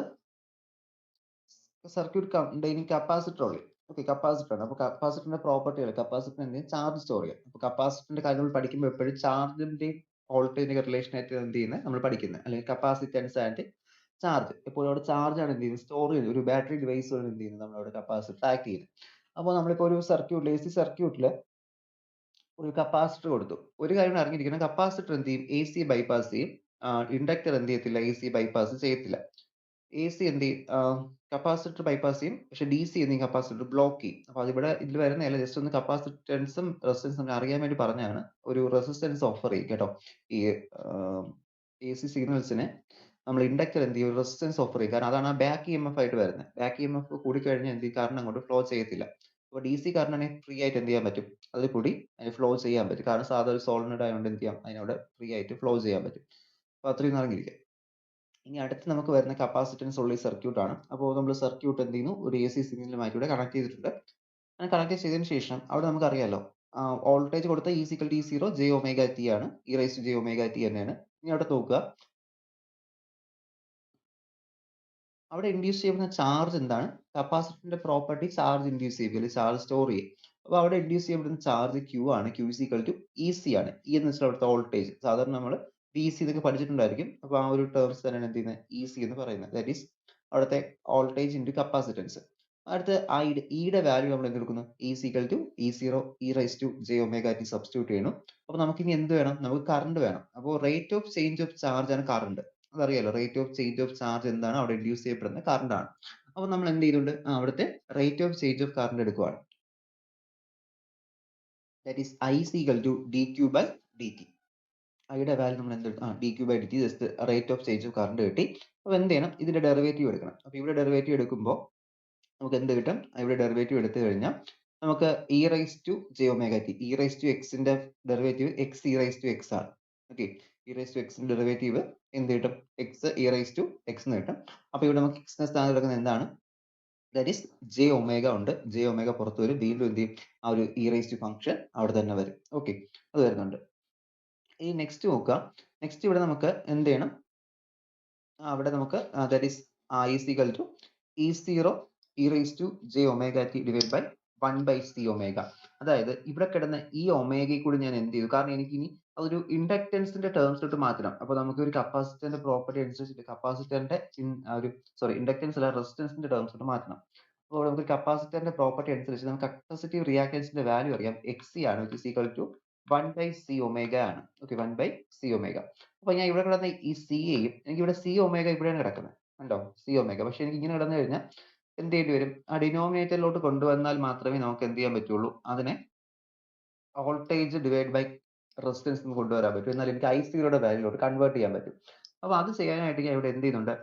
സർക്യൂട്ട് കണ്ടെയ്നിങ് കപ്പാസിറ്റർ ഉള്ളി. ഓക്കെ, കപ്പാസിറ്റർ ആണ്. അപ്പോൾ കപ്പാസിറ്ററിന്റെ പ്രോപ്പർട്ടികൾ, കപ്പാസിറ്റർ എന്ത് ചെയ്യും, ചാർജ് സ്റ്റോർ ചെയ്യും. അപ്പോൾ കപ്പാസിറ്ററിന്റെ കാര്യം നമ്മൾ പഠിക്കുമ്പോൾ എപ്പോഴും ചാർജിന്റെയും വോൾട്ടേജിന്റെ റിലേഷൻ ആയിട്ട് എന്ത് ചെയ്യുന്നത്, നമ്മൾ പഠിക്കുന്നത്. അല്ലെങ്കിൽ കപ്പാസിറ്റൻസ് ആൻഡ് ചാർജ്. എപ്പോഴും അവിടെ ചാർജ് ആണ് എന്ത് ചെയ്യുന്നത്, സ്റ്റോർ ചെയ്യുന്നത്. ഒരു ബാറ്ററി ഡിവൈസ് എന്ത് ചെയ്യുന്നത്, നമ്മളവിടെ കപ്പാസിറ്റർ ആക്ട് ചെയ്യുന്നത്. അപ്പോൾ നമ്മളിപ്പോൾ ഒരു സർക്യൂട്ടിൽ, AC സർക്യൂട്ടിൽ ഒരു കപ്പാസിറ്റർ കൊടുത്തു. ഒരു കാര്യം അറിഞ്ഞിരിക്കണം, കപ്പാസിറ്റർ എന്ത് ചെയ്യും, AC ബൈപ്പാസ് ചെയ്യും. ഇൻഡക്ടർ എന്ത് ചെയ്യത്തില്ല, AC ബൈപ്പാസ് ചെയ്യത്തില്ല. AC എന്ത് ചെയ്യും, കപ്പാസിറ്റർ ബൈപ്പാസ് ചെയ്യും. പക്ഷെ DC എന്ത് ചെയ്യും, കപ്പാസിറ്റർ ബ്ലോക്ക് ചെയ്യും. അപ്പൊ അതിവിടെ ഇതിൽ വരുന്നതല്ല, ജസ്റ്റ് ഒന്ന് കപ്പാസിറ്റൻസും റെസിസ്റ്റൻസും അറിയാൻ വേണ്ടി പറഞ്ഞാണ്. ഒരു റെസിസ്റ്റൻസ് ഓഫർ ചെയ്യും കേട്ടോ. ഈ AC സിഗ്നൽസിനെ നമ്മൾ ഇൻഡക്ടർ എന്ത് ചെയ്യും, റെസിസ്റ്റൻസ് ഓഫർ ചെയ്യും. കാരണം അതാണ് ആ ബാക്ക് EMF ആയിട്ട് വരുന്നത്. ബാക്ക് EMF കൂടിക്കഴിഞ്ഞാൽ എന്ത് ചെയ്യും, കറണ്ട് അങ്ങോട്ട് ഫ്ലോ ചെയ്യത്തില്ല. അപ്പോൾ DC കറണ്ടിനെ ഫ്രീ ആയിട്ട് എന്ത് ചെയ്യാൻ പറ്റും, അതിൽ കൂടി അതിന് ഫ്ലോ ചെയ്യാൻ പറ്റും. കാരണം സാധാ ഒരു സോളിനോയിഡ് ആയതുകൊണ്ട് എന്ത് ചെയ്യാം, അതിനവിടെ ഫ്രീ ആയിട്ട് ഫ്ലോ ചെയ്യാൻ പറ്റും. അപ്പൊ അത്രയും അറിഞ്ഞിരിക്കുക. ഇനി അടുത്ത് നമുക്ക് വരുന്ന കപ്പാസിറ്റൻസ് ഉള്ള സർക്യൂട്ട് ആണ്. അപ്പോൾ നമ്മൾ സർക്യൂട്ട് എന്ത് ചെയ്യുന്നു, ഒരു AC സിഗ്നലുമായിട്ട് ഇവിടെ കണക്ട് ചെയ്തിട്ടുണ്ട്. അങ്ങനെ കണക്ട് ചെയ്തതിന് ശേഷം അവിടെ നമുക്കറിയാലോ, വോൾട്ടേജ് കൊടുത്ത E0 j⍵t ആണ്, e⁻j⍵t തന്നെയാണ്. ഇനി അവിടെ നോക്കുക, അവിടെ ഇൻഡ്യൂസ് ചെയ്യുന്ന ചാർജ് എന്താണ്, കപ്പാസിറ്ററിന്റെ പ്രോപ്പർട്ടി ചാർജ് ഇൻഡ്യൂസ് ചെയ്യും, അല്ലെങ്കിൽ ചാർജ് സ്റ്റോർ ചെയ്യും. അപ്പോൾ അവിടെ ഇൻഡ്യൂസ് ചെയ്യപ്പെടുന്ന ചാർജ് Q ആണ്. Q EC ആണ്. E എന്ന് വെച്ചാൽ അവിടുത്തെ വോൾട്ടേജ്. സാധാരണ നമ്മൾ VC എന്നൊക്കെ പഠിച്ചിട്ടുണ്ടായിരിക്കും. അപ്പോൾ ആ ഒരു ടേംസ് തന്നെയാണ് എന്ത് ചെയ്യുന്നത്, EC എന്ന് പറയുന്നത്. ദാറ്റ് ഈസ് അവിടുത്തെ വോൾട്ടേജ് ഇൻറ്റു കപ്പാസിറ്റൻസ്. അടുത്ത് ഇയുടെ വാല്യൂ നമ്മൾ എന്തെടുക്കുന്നു, E0 e⁻j⍵t സബ്സ്റ്റിറ്റ്യൂട്ട് ചെയ്യണം. അപ്പോൾ നമുക്ക് ഇനി എന്ത് വേണം, നമുക്ക് കറണ്ട് വേണം. അപ്പോൾ rate of change of charge ആണ് കറണ്ട്. അതറിയാലോ, rate of change of charge എന്താണ്, അവിടെ ഇൻഡ്യൂസ് ചെയ്യപ്പെടുന്ന കറണ്ട് ആണ്. അപ്പോൾ നമ്മൾ എന്ത് ചെയ്തിട്ടുണ്ട്, അവിടുത്തെ rate of change of current എടുക്കുകയാണ്. That is I dq/dt. ഐയുടെ വാല്യൂ നമ്മൾ എന്ത് dq/dt, just rate of change of current കിട്ടി. അപ്പോൾ എന്ത് ചെയ്യണം, ഇതിന്റെ ഡെറിവേറ്റീവ് എടുക്കണം. അപ്പോൾ ഇവിടെ ഡെറിവേറ്റീവ് എടുക്കുമ്പോൾ നമുക്ക് എന്ത് കിട്ടും, ഇവിടെ ഡെറിവേറ്റീവ് എടുത്തു കഴിഞ്ഞാൽ നമുക്ക് e⁻j⍵t, e⁻x-ന്റെ ഡെറിവേറ്റീവ് xe⁻x ആണ്. ഓക്കെ, e⁻x-ന്റെ ഡെറിവേറ്റീവ് എന്ത് കിട്ടും, e⁻x എന്ന് കിട്ടും. അപ്പോൾ ഇവിടെ നമുക്ക് x ന്റെ സ്ഥാനത്ത് കിടക്കുന്നത് എന്താണ്, ദാറ്റ് ഈസ് j⍵ ഉണ്ട്. j⍵ പുറത്ത് വരും. വീണ്ടും എന്ത് ചെയ്യും, ആ ഒരു e⁻ ഫംഗ്ഷൻ അവിടെ തന്നെ വരും. ഓക്കെ, അത് വരുന്നുണ്ട്. ഇനി നെക്സ്റ്റ് നോക്കുക. നെക്സ്റ്റ് ഇവിടെ നമുക്ക് എന്ത് ചെയ്യണം, അവിടെ നമുക്ക് that is E0 e⁻j⍵t divide by 1/c⍵. അതായത് ഇവിടെ കിടന്ന ഈ ഒമേഗയിൽ കൂടി ഞാൻ എന്ത് ചെയ്തു, കാരണം എനിക്ക് ഇനി അതൊരു ഇൻഡക്റ്റൻസിന്റെ ടേംസിലോട്ട് മാറ്റണം. അപ്പോൾ നമുക്ക് ഒരു കപ്പാസിറ്ററിന്റെ പ്രോപ്പർട്ടി അനുസരിച്ചിട്ട് കപ്പാസിറ്ററിന്റെ ഇൻഡക്റ്റൻസ് അല്ല, റെസിസ്റ്റൻസിന്റെ ടേംസിലോട്ട് മാറ്റണം. അപ്പോൾ നമുക്ക് കപ്പാസിറ്ററിന്റെ പ്രോപ്പർട്ടി അനുസരിച്ച് നമുക്ക് കപ്പാസിറ്റീവ് റിയാക്റ്റൻസിന്റെ വാല്യൂ അറിയാം, Xc ആണ്, which is equal to 1/c omega ആണ്. Okay, 1/c omega. അപ്പൊ ഞാൻ ഇവിടെ കിടന്ന ഈ സിയെയും എനിക്ക് ഇവിടെ c ഒമേഗ ഇവിടെയാണ് കിടക്കുന്നത്, കണ്ടോ, c ഒമേഗ. പക്ഷെ എനിക്ക് ഇങ്ങനെ കിടന്നു കഴിഞ്ഞാൽ എന്ത് ചെയ്യേണ്ടി വരും? ആ ഡിനോമിനേറ്ററിലോട്ട് കൊണ്ടുവന്നാൽ മാത്രമേ നമുക്ക് എന്ത് ചെയ്യാൻ പറ്റുള്ളൂ? അതിനെ വോൾട്ടേജ് ഡിവൈഡ് ബൈ റെസിസ്റ്റൻസ് എന്ന് കൊണ്ടുവരാൻ പറ്റും. എന്നാൽ എനിക്ക് I0യുടെ വാല്യൂലോട്ട് കൺവേർട്ട് ചെയ്യാൻ പറ്റും. അപ്പൊ അത് ചെയ്യാനായിട്ട് ഞാൻ ഇവിടെ എന്ത് ചെയ്യുന്നുണ്ട്?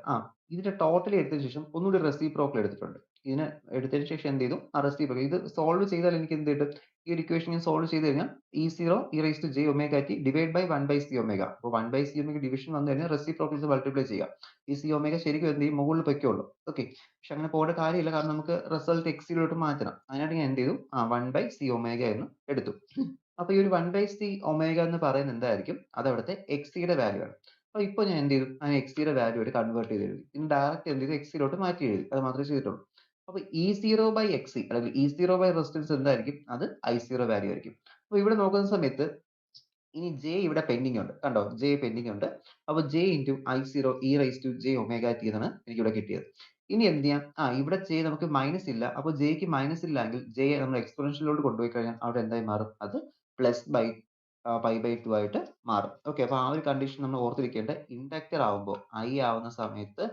ഇതിന്റെ ടോട്ടൽ എടുത്തതിന് ശേഷം ഒന്നുകൂടി റെസിപ്രോക്കൽ എടുത്തിട്ടുണ്ട്. ഇതിനെ എടുത്തതിന് ശേഷം എന്ത് ചെയ്തു? ആ റെസിപ്രോക്കൽ ഇത് സോൾവ് ചെയ്താൽ എനിക്ക് എന്ത് കിട്ടും? ഈ ഒരു ഇക്വേഷൻ ഞാൻ സോൾവ് ചെയ്ത് കഴിഞ്ഞാൽ E0 e⁻j⍵t divide by 1/c omega. അപ്പോൾ 1/c ഒമേഗ ഡിവിഷൻ വന്നു കഴിഞ്ഞാൽ റെസിപ്രോക്കൽ മൾട്ടിപ്ലൈ ചെയ്യാം. ഈ c ഒമേഗ ശരിക്കും എന്ത് ചെയ്യും? മുകളിൽ പൊയ്ക്കോളും. ഓക്കെ, പക്ഷെ അങ്ങനെ പോകേണ്ട കാര്യമില്ല, കാരണം നമുക്ക് റിസൾട്ട് x-ലോട്ട് മാറ്റണം. അതിനായിട്ട് ഞാൻ എന്ത് ചെയ്തു? 1/c ഒമേഗ എന്ന് എടുത്തു. അപ്പൊ ഈ ഒരു 1/c ഒമേഗ എന്ന് പറയുന്നത് എന്തായിരിക്കും? അത് അവിടുത്തെ x-യുടെ വാല്യൂ ആണ്. അപ്പൊ ഇപ്പൊ ഞാൻ എന്ത് ചെയ്തു? അതിനെ x-യുടെ വാല്യൂ ആയിട്ട് കൺവേർട്ട് ചെയ്ത് എഴുതി. ഇനി ഡയറക്റ്റ് എന്ത് ചെയ്തു? x-ലോട്ട് മാറ്റി എഴുതി. അത് മാത്രമേ ചെയ്തിട്ടുള്ളൂ. അപ്പൊ E0/xc അല്ലെങ്കിൽ E0 ബൈ റെസിസ്റ്റൻസ് എന്തായിരിക്കും? അത് I0 വാല്യൂ ആയിരിക്കും. അപ്പൊ ഇവിടെ നോക്കുന്ന സമയത്ത് ഇനി j ഇവിടെ പെൻഡിങ് ഉണ്ട്, കണ്ടോ, j പെൻഡിങ് ഉണ്ട്. അപ്പൊ j into I0 e⁻j⍵t എന്നാണ് എനിക്ക് ഇവിടെ കിട്ടിയത്. ഇനി എന്ത് ചെയ്യാം? ഇവിടെ j നമുക്ക് മൈനസ് ഇല്ല. അപ്പൊ j ക്ക് മൈനസ് ഇല്ലെങ്കിൽ j നമ്മൾ എക്സ്പോണൻഷ്യലിലോട്ട് കൊണ്ടുപോയി കഴിഞ്ഞാൽ അവിടെ എന്തായി മാറും? അത് പ്ലസ് ബൈ π/2 ആയിട്ട് മാറും. ഓക്കെ, അപ്പൊ ആ ഒരു കണ്ടീഷൻ നമ്മൾ ഓർത്തിരിക്കേണ്ട. ഇൻഡക്ടർ ആവുമ്പോൾ I ആവുന്ന സമയത്ത്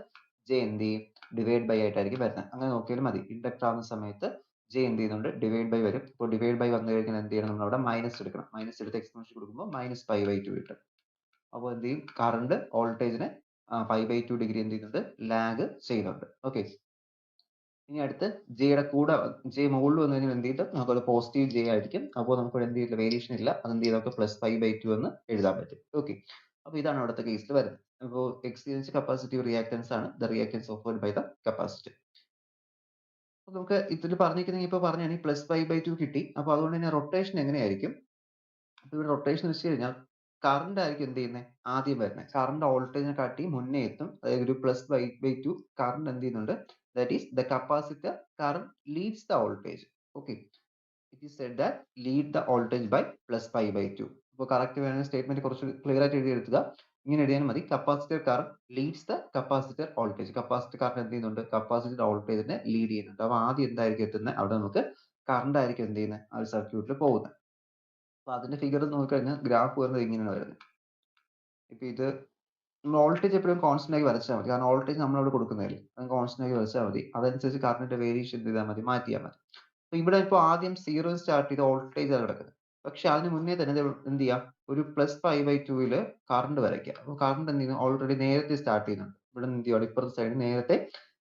j എന്ത് ചെയ്യും? ഡിവൈഡ് ബൈ ആയിട്ടായിരിക്കും വരുന്നത്. അങ്ങനെ നോക്കിയാലും മതി. ഇൻഡക്ടർ ആവുന്ന സമയത്ത് j എന്ത് ചെയ്യുന്നുണ്ട്? ഡിവൈഡ് ബൈ വരും. അപ്പോൾ ഡിവൈഡ് ബൈ വന്നു കഴിഞ്ഞാൽ എന്ത് ചെയ്യണം? നമ്മൾ അവിടെ മൈനസ് എടുക്കണം. മൈനസ് എടുത്ത് എക്സ്പോണൻഷ്യൽ കൊടുക്കുമ്പോൾ മൈനസ് π/2 കിട്ടും. അപ്പോൾ എന്ത് ചെയ്യും? കറണ്ട് വോൾട്ടേജിനെ π/2 ഡിഗ്രി എന്ത് ചെയ്യുന്നുണ്ട്? ലാഗ് ചെയ്യുന്നുണ്ട്. ഓക്കെ, ഇനി അടുത്ത് യുടെ കൂടെ j മുകളിൽ വന്നു കഴിഞ്ഞാൽ എന്ത് ചെയ്യും? നമുക്കത് പോസിറ്റീവ് j ആയിരിക്കും. അപ്പോൾ നമുക്ക് എന്ത് ചെയ്യില്ല, വേരിയേഷൻ ഇല്ല. അതെന്ത് ചെയ്യും? നമുക്ക് പ്ലസ് π/2 എന്ന് എഴുതാൻ പറ്റും. ഓക്കെ, അപ്പോൾ ഇതാണ് അവിടുത്തെ കേസിൽ വരുന്നത്. അപ്പോൾ എക്സ്പീരിയൻസ് കപ്പാസിറ്റീവ് റിയാക്ടൻസ് ആണ് the reactance offered by the capacitor. അപ്പൊ നമുക്ക് ഇതിൽ പറഞ്ഞിരിക്കുന്നത് ഇപ്പൊ പറഞ്ഞാൽ പ്ലസ് π/2 കിട്ടി. അപ്പൊ അതുകൊണ്ട് തന്നെ റൊട്ടേഷൻ എങ്ങനെയായിരിക്കും? അപ്പൊ ഇവിടെ റൊട്ടേഷൻ വെച്ച് കഴിഞ്ഞാൽ കറണ്ട് ആയിരിക്കും എന്ത് ചെയ്യുന്നത്? ആദ്യം വരുന്നത്. കറണ്ട് വോൾട്ടേജിനെ കാട്ടി മുന്നേ എത്തും. അതായത് ഒരു പ്ലസ് π/2 കറണ്ട് എന്ത് ചെയ്യുന്നുണ്ട്? That is the capacitor current leads the voltage. Okay, it is said that lead the voltage by plus π/2. അപ്പോൾ കറക്റ്റ് വേണമെങ്കിൽ സ്റ്റേറ്റ്മെന്റ് കുറച്ച് ക്ലിയർ ആയിട്ട് എഴുതിയെടുക്കുക. ഇങ്ങനെ എഴുതിയാൽ മതി. Capacitor current leads the capacitor voltage. Capacitor current എന്ത് ചെയ്യുന്നുണ്ട്? കപ്പാസിറ്റർ വോൾട്ടേജിനെ ലീഡ് ചെയ്യുന്നുണ്ട്. അപ്പൊ ആദ്യം എന്തായിരിക്കും എത്തുന്നത്? അവിടെ നമുക്ക് കറണ്ട് ആയിരിക്കും എന്ത് ചെയ്യുന്നത്? ആ ഒരു സർക്യൂട്ടിൽ പോകുന്നത്. അപ്പൊ അതിന്റെ ഫിഗർ നോക്കിക്കഴിഞ്ഞാൽ ഗ്രാഫ് വരുന്നത് ഇങ്ങനെയാണ് വരുന്നത്. ഇപ്പൊ ഇത് നമ്മൾ വോൾട്ടേജ് എപ്പോഴും കോൺസ്റ്റന്റ് ആക്കി വരച്ചാൽ മതി. കാരണം വോൾട്ടേജ് നമ്മളവിടെ കൊടുക്കുന്നില്ല, അത് കോൺസ്റ്റന്റ് ആക്കി വരച്ചാൽ മതി. അതനുസരിച്ച് കറണ്ടിന്റെ വേരിയേഷൻ എന്ത് ചെയ്താൽ മതി? മാറ്റിയാൽ മതി. അപ്പൊ ഇവിടെ ഇപ്പോൾ ആദ്യം 0 സ്റ്റാർട്ട് ചെയ്ത വോൾട്ടേജ് ആണ് കിടക്കുന്നത്. പക്ഷെ അതിന് മുന്നേ തന്നെ എന്ത് ചെയ്യാം? ഒരു പ്ലസ് π/2 കറണ്ട് വരയ്ക്കുക. അപ്പോൾ കറണ്ട് എന്ത് ചെയ്യുന്നു? ഓൾറെഡി നേരത്തെ സ്റ്റാർട്ട് ചെയ്യുന്നുണ്ട്. ഇവിടെ എന്ത് ചെയ്യുക? ഇപ്പുറത്തെ സൈഡ് നേരത്തെ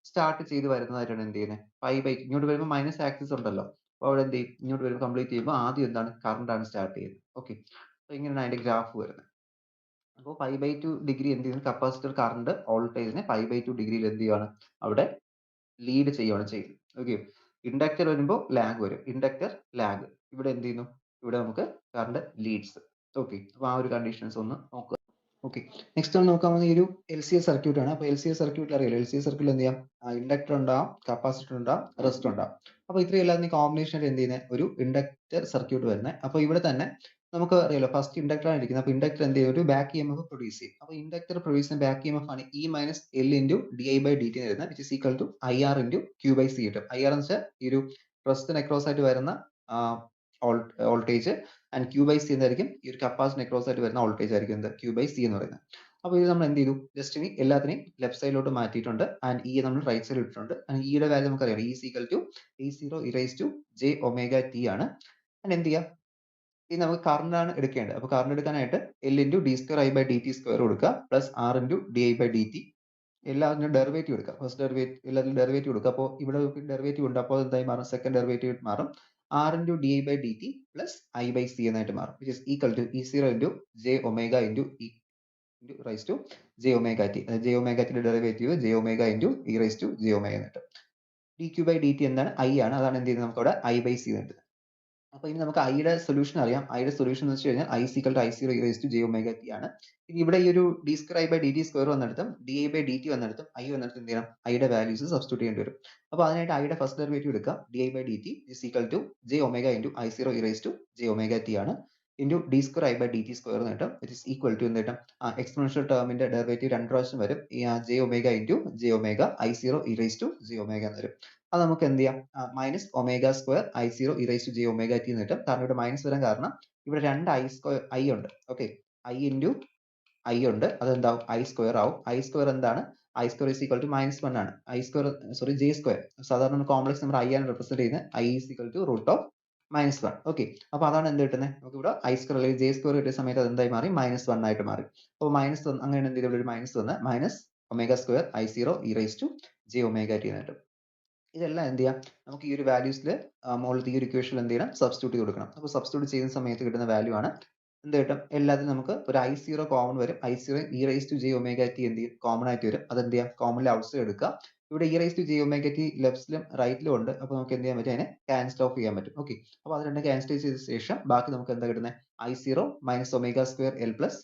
സ്റ്റാർട്ട് ചെയ്ത് വരുന്നതായിട്ടാണ് എന്ത് ചെയ്യുന്നത്? π/2 ഇങ്ങോട്ട് വരുമ്പോൾ മൈനസ് ആക്സിസ് ഉണ്ടല്ലോ. അപ്പോൾ അവിടെ എന്ത് ചെയ്യും? ഇങ്ങോട്ട് വരുമ്പോൾ കംപ്ലീറ്റ് ചെയ്യുമ്പോൾ ആദ്യം എന്താണ്? കറണ്ട് ആണ് സ്റ്റാർട്ട് ചെയ്യുന്നത്. ഓക്കെ, അപ്പൊ ഇങ്ങനെയാണ് അതിന്റെ ഗ്രാഫ് വരുന്നത്. അപ്പോൾ π/2 ഡിഗ്രി എന്ത് ചെയ്യുന്നു? കപ്പാസിറ്റർ കറണ്ട് വോൾട്ടേജിനെ π/2 ഡിഗ്രിയിൽ എന്ത് ചെയ്യുകയാണ്? അവിടെ ലീഡ് ചെയ്യുകയാണ് ചെയ്യുന്നത്. ഓക്കെ, ഇൻഡക്ടർ വരുമ്പോൾ ലാഗ് വരും. Inductor lag. ഇവിടെ എന്ത് ചെയ്യുന്നു? ഇവിടെ നമുക്ക് കറണ്ട് ലീഡ്സ്. ഓക്കെ, അപ്പോൾ ആ ഒരു കണ്ടീഷൻസ് ഒന്ന് നോക്കുക. ഓക്കെ, നെക്സ്റ്റ് നമ്മൾ നോക്കാൻ പോകുന്ന ഈ ഒരു LCS സർക്യൂട്ട് ആണ്. അപ്പോൾ LCS സർക്യൂട്ടിൽ അറിയാലോ, LCS സർക്യൂട്ടിൽ എന്ത് ചെയ്യാം? ഇൻഡക്ടർ ഉണ്ടാവും, കപ്പാസിറ്റർ ഉണ്ടാവും, റെസിസ്റ്റർ ഉണ്ടാവും. അപ്പോൾ ഇത്രയും എല്ലാം കോമ്പിനേഷൻ എന്ത് ചെയ്യുന്നത്? ഒരു ഇൻഡക്ടർ സർക്യൂട്ട് വരുന്നത്. അപ്പോൾ ഇവിടെ തന്നെ നമുക്ക് അറിയാലോ, ഫസ്റ്റ് ഇൻഡക്ടർ ആണ് ഇരിക്കുന്നത്. അപ്പോൾ ഇൻഡക്ടർ എന്ത് ചെയ്യും? ഒരു ബാക്ക് EMF പ്രൊഡ്യൂസ് ചെയ്യും. അപ്പോൾ ഇൻഡക്ടർ പ്രൊഡ്യൂസ് ചെയ്യുന്ന ബാക്ക് EMF ആണ് E minus L into di/dt എന്ന് വരുന്നത്, which is equal to IR into Q/C കിട്ടും. IR എന്ന് വെച്ചാൽ ഈ ഒരു റെസിസ്റ്ററിന് അക്രോസ് ആയിട്ട് വരുന്ന വോൾട്ടേജ്, ആൻഡ് Q/C എന്തായിരിക്കും? ഈ ഒരു കപ്പാസിറ്ററിന് അക്രോസ് ആയിട്ട് വരുന്ന വോൾട്ടേജ് ആയിരിക്കും എന്ത്? Q/C എന്ന് പറയുന്നത്. അപ്പോൾ ഇത് നമ്മൾ എന്ത് ചെയ്തു? ജസ്റ്റ് ഇനി എല്ലാത്തിനെയും ലെഫ്റ്റ് സൈഡിലോട്ട് മാറ്റിയിട്ടുണ്ട്. ആൻഡ് E നമ്മൾ റൈറ്റ് സൈഡിൽ ഇട്ടിട്ടുണ്ട്. ആൻഡ് E യുടെ വാല്യൂ നമുക്കറിയാം. E is equal to E0 e⁻j⍵t ആണ്. ആൻഡ് എന്ത് ചെയ്യാം? ഇനി നമുക്ക് കറണ്ട് ആണ് എടുക്കേണ്ടത്. അപ്പോൾ കറണ്ട് എടുക്കാനായിട്ട് L ഇൻറ്റു d²I/dt² കൊടുക്കുക, പ്ലസ് R ഇൻറ്റു di/dt. എല്ലാത്തിനും ഡെറിവേറ്റീവ് എടുക്കുക. ഫസ്റ്റ് ഡെറിവേറ്റീവ് എല്ലാത്തിലും ഡെറിവേറ്റീവ് എടുക്കുക. അപ്പോൾ ഇവിടെ ഡെറിവേറ്റീവ് ഉണ്ട്. അപ്പോൾ എന്തായി മാറും? സെക്കൻഡ് ഡെറിവേറ്റീവ് മാറും. R into di/dt plus I/c എന്നായിട്ട് മാറും, which is equal to E0 into j⍵ into E into raise to j⍵t. j⍵t derivative j⍵ into e⁻j⍵ എന്നിട്ട് dq/dt എന്താണ്? I ആണ്. അതാണ് എന്ത് ചെയ്യുന്നത്? നമുക്ക് അവിടെ I/c ഉണ്ട്. അപ്പോൾ ഇനി നമുക്ക് ഐയുടെ സൊല്യൂഷൻ അറിയാം. ഐയുടെ സൊല്യൂഷൻ എന്ന് വെച്ച് കഴിഞ്ഞാൽ I is equal to I0 e⁻j⍵t ആണ്. ഇനി ഇവിടെ ഈ ഒരു d²I/dt² വന്നിടത്തും di/dt വന്നിടത്തും I വന്നിടത്തും എന്ത് ചെയ്യണം? ഐയുടെ വാല്യൂസ് സബ്സ്റ്റിറ്റ്യൂട്ട് ചെയ്യേണ്ടി വരും. അപ്പോൾ അതിനായിട്ട് ഐയുടെ ഫസ്റ്റ് ഡെറിവേറ്റീവ് എടുക്കുക. di/dt is equal to j⍵ into I0 e⁻j⍵t ആണ്. ഇൻറ്റു d²I/dt² എന്ന് കിട്ടും, വിച്ച് ഇസ് ഈക്വൽ ടു എന്ത് കിട്ടും? എക്സ്പോണൻഷ്യൽ ടേമിന്റെ ഡെറിവേറ്റീവ് രണ്ട് പ്രാവശ്യം വരും. j⍵ into j⍵ I0 e⁻j⍵ എന്ന് വരും. അത് നമുക്ക് എന്ത് ചെയ്യാം? -ω² I0 e⁻j⍵t എന്ന് കിട്ടും. കാരണം ഇവിടെ മൈനസ് വരാൻ കാരണം ഇവിടെ രണ്ട് ഐ ഉണ്ട്. ഓക്കെ, ഐ ഇൻറ്റു ഐ ഉണ്ട്, അതെന്താവും ഐ സ്ക്വയർ ആവും. ഐ സ്ക്വയർ എന്താണ്? I square is equal to -1 ആണ്. I square sorry j square, സാധാരണ കോംപ്ലക്സ് നമ്പർ ഐ ആണ് റെപ്രസെന്റ് ചെയ്യുന്നത്. I is equal to √(-1). Okay, അപ്പൊ അതാണ് എന്ത് കിട്ടുന്നത്? നമുക്ക് ഇവിടെ ഐ സ്ക്വയർ അല്ലെങ്കിൽ ജെ സ്ക്വയർ കിട്ടിയ സമയത്ത് അത് എന്തായി മാറി? -1 ആയിട്ട് മാറി. അപ്പോൾ -1 അങ്ങനെ എന്ത് ചെയ്തു? ഒരു മൈനസ് വന്ന് -ω² I0 e⁻j⁻t എന്ന് കിട്ടും. ഇതെല്ലാം എന്ത് ചെയ്യാം? നമുക്ക് ഈ ഒരു വാല്യൂസിൽ മുകളിലത്തെ ഈ ഒരു ഇക്വേഷനിൽ എന്ത് ചെയ്യണം? സബ്സ്റ്റിറ്റ്യൂട്ട് കൊടുക്കണം. അപ്പോൾ സബ്സ്റ്റിറ്റ്യൂട്ട് ചെയ്യുന്ന സമയത്ത് കിട്ടുന്ന വാല്യൂ ആണ് എന്ത് കിട്ടും? എല്ലാത്തിനും നമുക്ക് ഒരു I0 കോമൺ വരും. I0 e⁻j⁻t എന്ത് ചെയ്യും? കോമൺ ആയിട്ട് വരും. അത് എന്ത് ചെയ്യാം? കോമൺലി ഔട്ട്സൈഡ് എടുക്കുക. ഇവിടെ e⁻j⁻t ലെഫ്റ്റിലും റൈറ്റിലും ഉണ്ട്. അപ്പോൾ നമുക്ക് എന്ത് ചെയ്യാൻ പറ്റും? അതിനെ ക്യാൻസൽ ഓഫ് ചെയ്യാൻ പറ്റും. ഓക്കെ, അപ്പോൾ അത് രണ്ടും ക്യാൻസൽ ചെയ്ത ശേഷം ബാക്കി നമുക്ക് എന്താ കിട്ടുന്നത്? I0 -ω² L പ്ലസ്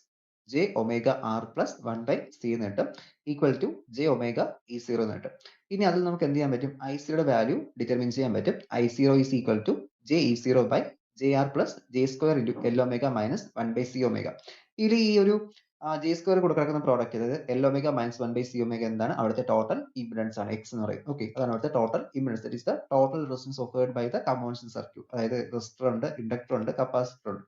j⁻r+1/c എന്ന് കിട്ടും, ഈക്വൽ ടു j⁻e0 എന്ന് കിട്ടും. ഇനി അതിൽ നമുക്ക് എന്ത് ചെയ്യാൻ പറ്റും? ഐസിയുടെ വാല്യൂ ഡിറ്റർമിൻ ചെയ്യാൻ പറ്റും. I0 is equal to je0/jr+j² into Lω minus 1/c⁻. ഇതിൽ ഈ ഒരു j² കൂടെ കിടക്കുന്ന പ്രോഡക്റ്റ്, അതായത് Lω മൈനസ് 1/c⁻ എന്താണ്? അവിടുത്തെ ടോട്ടൽ ഇംപെഡൻസ് ആണ്, എക്സ് എന്ന് പറയും. ഓക്കെ, അതാണ് അവിടുത്തെ total impedance. That is the total resistance offered by the convention circuit. അതായത് റെസിസ്റ്റർ ഉണ്ട്, ഇൻഡക്ടർ ഉണ്ട്, കപ്പാസിറ്റർ ഉണ്ട്.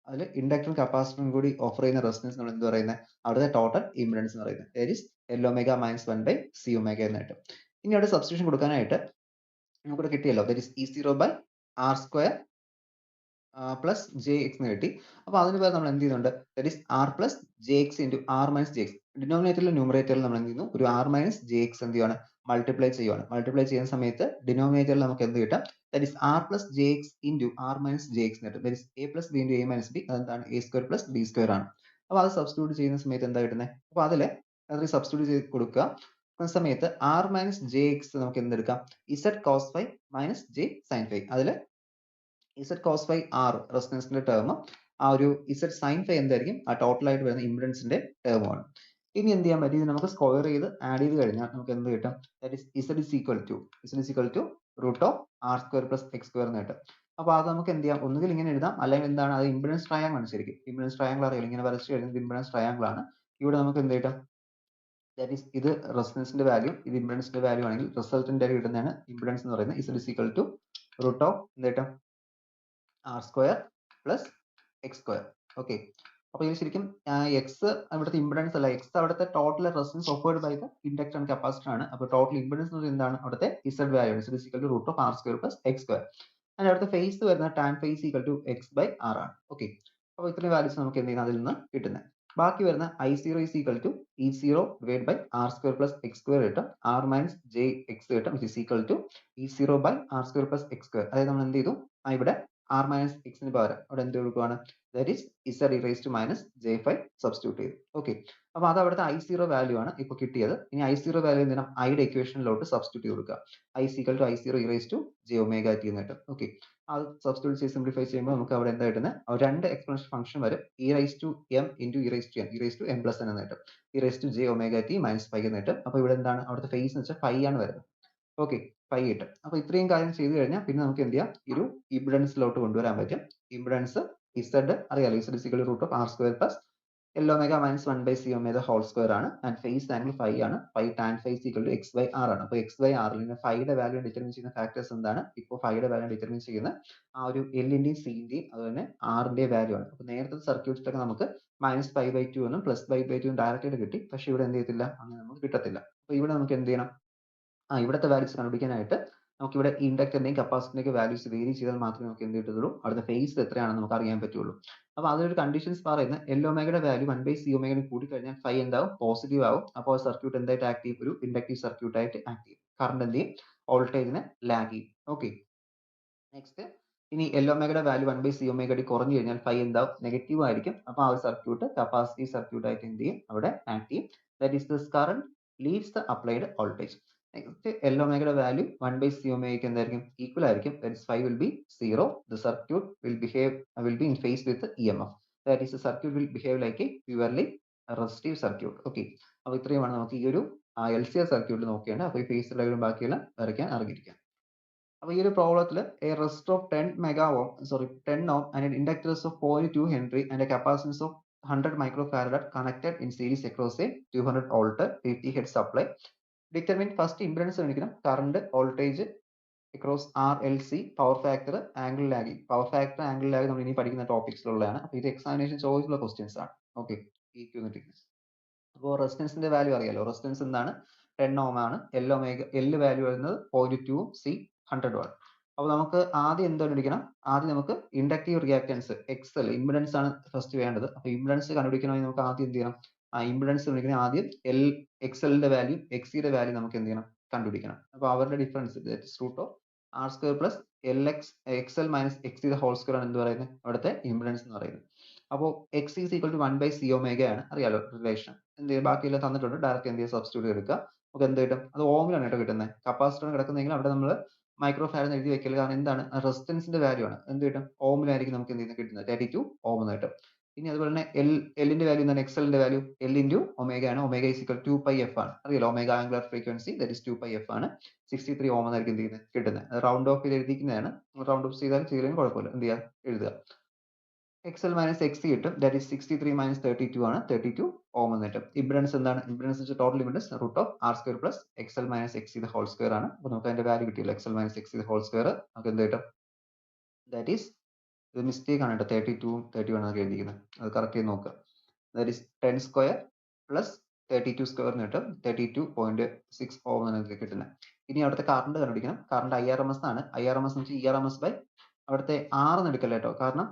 അതിൽ ഇൻഡക്ടറും കപ്പാസിറ്ററും കൂടി ഓഫർ ചെയ്യുന്ന റെസിസ്റ്റൻസ് നമ്മൾ എന്ത് പറയുന്നത്? അവിടുത്തെ ടോട്ടൽ ഇംപെഡൻസ് എന്ന് പറയുന്നത്. That is Lω minus 1/c⁻ എന്ന് കിട്ടും. ഇനി അവിടെ സബ്സ്റ്റിറ്റ്യൂഷൻ കൊടുക്കാനായിട്ട് നമുക്കിവിടെ കിട്ടിയല്ലോ, that is E0/r² plus jx എന്ന് കിട്ടി. അപ്പോൾ അതിന് പകരം നമ്മൾ എന്ത് ചെയ്യുന്നുണ്ട്? That is r plus jx into r minus jx. ഡിനോമിനേറ്ററിലും ന്യൂമറേറ്ററിലും നമ്മൾ എന്ത് ചെയ്യുന്നു? ഒരു r മൈനസ് jx എന്ത് ചെയ്യുവാണ്? മൾട്ടിപ്ലൈ ചെയ്യുവാണ്. മൾട്ടിപ്ലൈ ചെയ്യുന്ന സമയത്ത് ഡിനോമിനേറ്ററിൽ നമുക്ക് എന്ത് കിട്ടും? That is r plus jx into r minus jx എന്ന് കിട്ടും. That is a plus B into a minus B, അതെന്താണ്? a² പ്ലസ് b² ആണ്. അപ്പോൾ അത് സബ്സ്റ്റിറ്റ്യൂട്ട് ചെയ്യുന്ന സമയത്ത് എന്താ കിട്ടുന്നത്? അപ്പോൾ അതിൽ അത് സബ്സ്റ്റിറ്റ്യൂട്ട് ചെയ്ത് കൊടുക്കുക. സമയത്ത് r മൈനസ് jx നമുക്ക് എന്തെടുക്കാം? z cos φ minus j sin φ. അതിൽ z cos φ r റെസിസ്റ്റൻസിന്റെ ടേം, ആ ഒരു z sin φ എന്തായിരിക്കും? ആ ടോട്ടൽ ആയിട്ട് വരുന്ന ഇംപെഡൻസിന്റെ ടേം ആണ്. ഇനി എന്ത് ചെയ്യാൻ പറ്റും? ഇത് നമുക്ക് സ്ക്വയർ ചെയ്ത് ആഡ് ചെയ്ത് കഴിഞ്ഞാൽ നമുക്ക് എന്ത് കിട്ടും? That is z is equal to √(r² + x² എന്ന് കിട്ടും. അപ്പോൾ അത് നമുക്ക് എന്ത് ചെയ്യാം? ഒന്നുകിൽ ഇങ്ങനെ എഴുതാം, അല്ലെങ്കിൽ എന്താണ്? അത് ഇംപെഡൻസ് ട്രയാങ്കിൾ ആണ്. ശരിക്കും ഇംപെഡൻസ് ട്രയാങ്കിൾ അറിയില്ല, ഇങ്ങനെ വരച്ച് കഴിഞ്ഞാൽ ഇംപെഡൻസ് ട്രയാങ്കിൾ ആണ്. ഇവിടെ നമുക്ക് എന്ത് കിട്ടും? ദാറ്റ് ഈസ് ഇത് റെസിസ്റ്റൻസിന്റെ വാല്യൂ, ഇത് ഇംപെഡൻസിന്റെ വാല്യൂ ആണെങ്കിൽ റിസൾട്ടിന്റെ കിട്ടുന്നതാണ് ഇംപെഡൻസ് എന്ന് പറയുന്നത്. z is equal to എന്ത് കിട്ടും? r² + x². ഓക്കെ, അപ്പോൾ ഇത് ശരിക്കും എക്സ് അവിടുത്തെ ഇംപെഡൻസ് അല്ല, എക്സ് അവിടുത്തെ total resistance offered by the inductor and capacitor ആണ്. അപ്പോൾ ടോട്ടൽ ഇംപെഡൻസ് എന്ന് പറയുന്നത് എന്താണ്? അവിടുത്തെ z വാല്യൂ ആണ്. z is equal to √(r² + x². അതിന് അവിടുത്തെ ഫേസ് വരുന്നത് tan φ is equal to x/r ആണ്. ഓക്കെ, അപ്പോൾ ഇത്രയും വാല്യൂസ് നമുക്ക് എന്ത് ചെയ്യുന്നത്? അതിൽ നിന്ന് കിട്ടുന്നത്. ബാക്കി വരുന്ന I0 is equal to E0/r² + x² കിട്ടും, r മൈനസ് jx കിട്ടും, which is equal to E0/r² + x². അതായത് നമ്മൾ എന്ത് ചെയ്തു? ഇവിടെ r മൈനസ് എക്സിന് പകരം അവിടെ എന്ത് കൊടുക്കുകയാണ്? That is z e⁻j⁵ substitute ചെയ്തു. ഓക്കെ, അപ്പോൾ അത് അവിടുത്തെ I0 വാല്യൂ ആണ് ഇപ്പോൾ കിട്ടിയത്. ഇനി I0 വാല്യൂ എന്തിനാ? ഐയുടെ ഇക്വേഷനിലോട്ട് സബ്സ്റ്റിറ്റ്യൂട്ട് ചെയ്ത് കൊടുക്കുക. I is equal to I0 e⁻j⁻t എന്ന് കിട്ടും. ഓക്കെ, അത് സബ്സ്റ്റിറ്റ്യൂട്ട് ചെയ്ത് സിംപ്ലിഫൈ ചെയ്യുമ്പോൾ നമുക്ക് അവിടെ എന്താ കിട്ടുന്നത്? രണ്ട് എക്സ്പോണൻഷ്യൽ ഫംഗ്ഷൻ വരും, e⁻m ഇൻറ്റു e⁻m+n എന്ന് കിട്ടും, e⁻j⁻t - φ എന്ന് കിട്ടും. അപ്പോൾ ഇവിടെ എന്താണ്? അവിടുത്തെ ഫേസ് എന്ന് വെച്ചാൽ φ ആണ് വരുന്നത്. ഓക്കെ, φ കിട്ടും. അപ്പോൾ ഇത്രയും കാര്യം ചെയ്ത് കഴിഞ്ഞാൽ പിന്നെ നമുക്ക് എന്ത് ചെയ്യാം? ഈ ഒരു ഇംപെഡൻസിലോട്ട് കൊണ്ടുവരാൻ പറ്റും. ഇംപെഡൻസ് z അറിയാലോ, z is equal to √(r² + Lω - 1/c⁻² ആണ്. ആൻഡ് ഫേസ് ആംഗിൾ φ ആണ്. φ tan φ is equal to x/r ആണ്. അപ്പോൾ x/r ൽ ഫൈയുടെ വാല്യൂ ഡിറ്റർമിൻ ചെയ്യുന്ന ഫാക്ടേഴ്സ് എന്താണ്? ഇപ്പോൾ ഫൈയുടെ വാല്യൂ ഡിറ്റർമിൻ ചെയ്യുന്ന ആ ഒരു എല്ലിന്റെയും സിന്റെയും അതുപോലെ ആറിന്റെയും വാല്യൂ ആണ്. അപ്പോൾ നേരത്തെ സർക്യൂട്ടിലൊക്കെ നമുക്ക് -π/2 എന്നും +π/2 ഡയറക്റ്റ് ആയിട്ട് കിട്ടി. പക്ഷേ ഇവിടെ എന്ത് ചെയ്യത്തില്ല? അങ്ങനെ നമുക്ക് കിട്ടത്തില്ല. അപ്പോൾ ഇവിടെ നമുക്ക് എന്ത് ചെയ്യണം? ഇവിടുത്തെ വാല്യൂസ് കണ്ടുപിടിക്കാനായിട്ട് നമുക്ക് ഇവിടെ ഇൻഡക്ടറിന്റെയും കപ്പാസിറ്ററിന്റെയും വാല്യൂസ് വേരി ചെയ്താൽ മാത്രമേ നമുക്ക് എന്ത് കിട്ടുള്ളൂ? അവിടുത്തെ ഫേസ് എത്രയാണെന്ന് നമുക്ക് അറിയാൻ പറ്റുള്ളൂ. അപ്പോൾ അതിലൊരു കണ്ടീഷൻസ് പറയുന്നത് Lωയുടെ വാല്യൂ 1/c⁻ കൂടി കഴിഞ്ഞാൽ φ എന്താവും? പോസിറ്റീവ് ആവും. അപ്പോൾ സർക്യൂട്ട് എന്തായിട്ട് ആക്ട് ചെയ്യും? ഒരു ഇൻഡക്റ്റീവ് സർക്യൂട്ട് ആയിട്ട് ആക്ട് ചെയ്യും. കറണ്ട് എന്ത് ചെയ്യും? വോൾട്ടേജിനെ ലാഗ് ചെയ്യും. ഓക്കെ, നെക്സ്റ്റ് ഇനി Lωയുടെ വാല്യൂ 1/c⁻t കുറഞ്ഞു കഴിഞ്ഞാൽ φ എന്താവും? നെഗറ്റീവ് ആയിരിക്കും. അപ്പോൾ ആ ഒരു സർക്യൂട്ട് കപ്പാസിറ്റീവ് സർക്യൂട്ട് ആയിട്ട് എന്ത് ചെയ്യും? അവിടെ ആക്ട് ചെയ്യും. That is this current leads the applied voltage. Next Lωയുടെ വാല്യൂ 1/c⁻ എന്തായിരിക്കും? ഈക്വൽ ആയിരിക്കും. That is, phi will be 0. The circuit will be in phase with the EMF. That is, the circuit will behave like a purely resistive circuit. Okay. അപ്പോൾ ഇത്രയുമാണ് നമുക്ക് ഈ ഒരു LCR സർക്യൂട്ടിൽ നോക്കേണ്ടത്. അപ്പോൾ ഈ ഫേസ് ഡയഗ്രം ബാക്കിയെല്ലാം വരയ്ക്കാൻ അറിഞ്ഞിരിക്കാം. അപ്പോൾ ഈ ഒരു പ്രോബ്ലത്തിൽ a resistor of 10 ohm and an inductors of 0.2 Henry and a capacitance of 100 microfarad connected in series across a 200 volt 50 Hz supply. Determine first impedance കാണിക്കണം, current, voltage, across R L C power factor angle lag നമ്മൾ ഇനി പഠിക്കുന്ന ടോപ്പിക്സിലുള്ളതാണ്. അപ്പോൾ ഇത് examination ചോദിച്ചുള്ള questions ആണ്. Okay, അപ്പോൾ റെസിസ്റ്റൻസിന്റെ വാല്യൂ അറിയാലോ. റെസിസ്റ്റൻസ് എന്താണ്? 10 ഓം ആണ്. എൽ വാല്യൂ വരുന്നത് 0.2 സി 100 വാട്ട്. അപ്പോൾ നമുക്ക് ആദ്യം എന്ത് കണ്ടുപിടിക്കണം? ആദ്യം നമുക്ക് ഇൻഡക്റ്റീവ് റിയാക്ടൻസ് എക്സൽ ഇംപിഡൻസ് ആണ് ഫസ്റ്റ് വേണ്ടത്. അപ്പോൾ ഇംപിഡൻസ് കണ്ടുപിടിക്കണമെങ്കിൽ നമുക്ക് ആദ്യം എന്ത് ചെയ്യണം? ഇംപിഡൻസ് കണ്ടുപിടിക്കണം ആദ്യം എക്സലിന്റെ വാല്യൂ എക്സിയുടെ വാല്യൂ നമുക്ക് എന്ത് ചെയ്യണം? കണ്ടുപിടിക്കണം. അപ്പോൾ അവരുടെ difference root of R square plus XL minus XC the whole square ആണ് എന്ത് പറയുന്നത്? അവിടുത്തെ ഇംപിഡൻസ് എന്ന് പറയുന്നത്. അപ്പോൾ X is equal to 1/c omega ആണ്. അറിയാലോ റിലേഷൻ. എന്ത് ചെയ്യും? ബാക്കിയെല്ലാം തന്നിട്ടുണ്ട്. ഡയറക്റ്റ് എന്ത് ചെയ്യുക? സബ്സ്റ്റിറ്റ്യൂട്ട് എടുക്കുക. നമുക്ക് എന്ത് കിട്ടും? അത് ഓമിലാണ് കേട്ടോ കിട്ടുന്നത്. കപ്പാസിറ്ററാണ് കിടക്കുന്നതെങ്കിൽ അവിടെ നമ്മൾ മൈക്രോ ഫാരഡ് എഴുതി വെക്കല്. കാരണം എന്താണ്? റെസിസ്റ്റൻസിന്റെ വാല്യൂ ആണ്. എന്ത് കിട്ടും? ഓമിലായിരിക്കും നമുക്ക് എന്ത് ചെയ്യുന്നത് കിട്ടുന്നത്? 32 ഓം എന്ന് കിട്ടും. ഇനി അതുപോലെ തന്നെ എല്ലിന്റെ വാല്യൂ എന്താണ്? എക്സലിന്റെ വാല്യൂ എൽ ഇൻറ്റു ഒമേഗ ആണ്. ഒമേഗ ഈസ് ഈക്വൽ 2πf ആണ്. അറിയാലോ omega angular frequency that is 2πf ആണ്. 63 ഓം എന്നായിരിക്കും എന്ത് ചെയ്യുന്നത് കിട്ടുന്നത്. റൗണ്ട് ഓഫ് ചെയ്ത് എഴുതിക്കുന്നതാണ്. റൗണ്ട് ഓഫ് ചെയ്താലും കുഴപ്പമില്ല. എന്ത് ചെയ്യുക? എഴുതുക. എക്സൽ മൈനസ് എക്സി കിട്ടും. ദാറ്റ് ഈസ് 63 മൈനസ് 32 ആണ്. 32 ഓം എന്ന് കിട്ടും. ഇംപിഡൻസ് എന്താണ്? Impedance total impedance root of R square plus XL minus XC the whole square ആണ്. അപ്പോൾ നമുക്ക് അതിന്റെ വാല്യൂ കിട്ടിയല്ലോ. XL minus XC the whole square നമുക്ക് എന്ത് കിട്ടും? ദാറ്റ് ഈസ് ഇത് മിസ്റ്റേക്ക് ആണ് കേട്ടോ. 32 31 എന്നൊക്കെ എഴുതിയിരിക്കുന്നത്. അത് കറക്റ്റ് ചെയ്ത് നോക്കുക. That is 10 square plus 32 square എന്ന് കിട്ടും. 32.6 ഓം എന്നാണ് കിട്ടുന്നത്. ഇനി അവിടുത്തെ കറണ്ട് കണ്ടുപിടിക്കണം. കറണ്ട് IRMS ആണ്. IRMS എന്ന് വെച്ചാൽ ERMS ബൈ അവിടുത്തെ R എന്ന് എടുക്കല്ല കേട്ടോ. കാരണം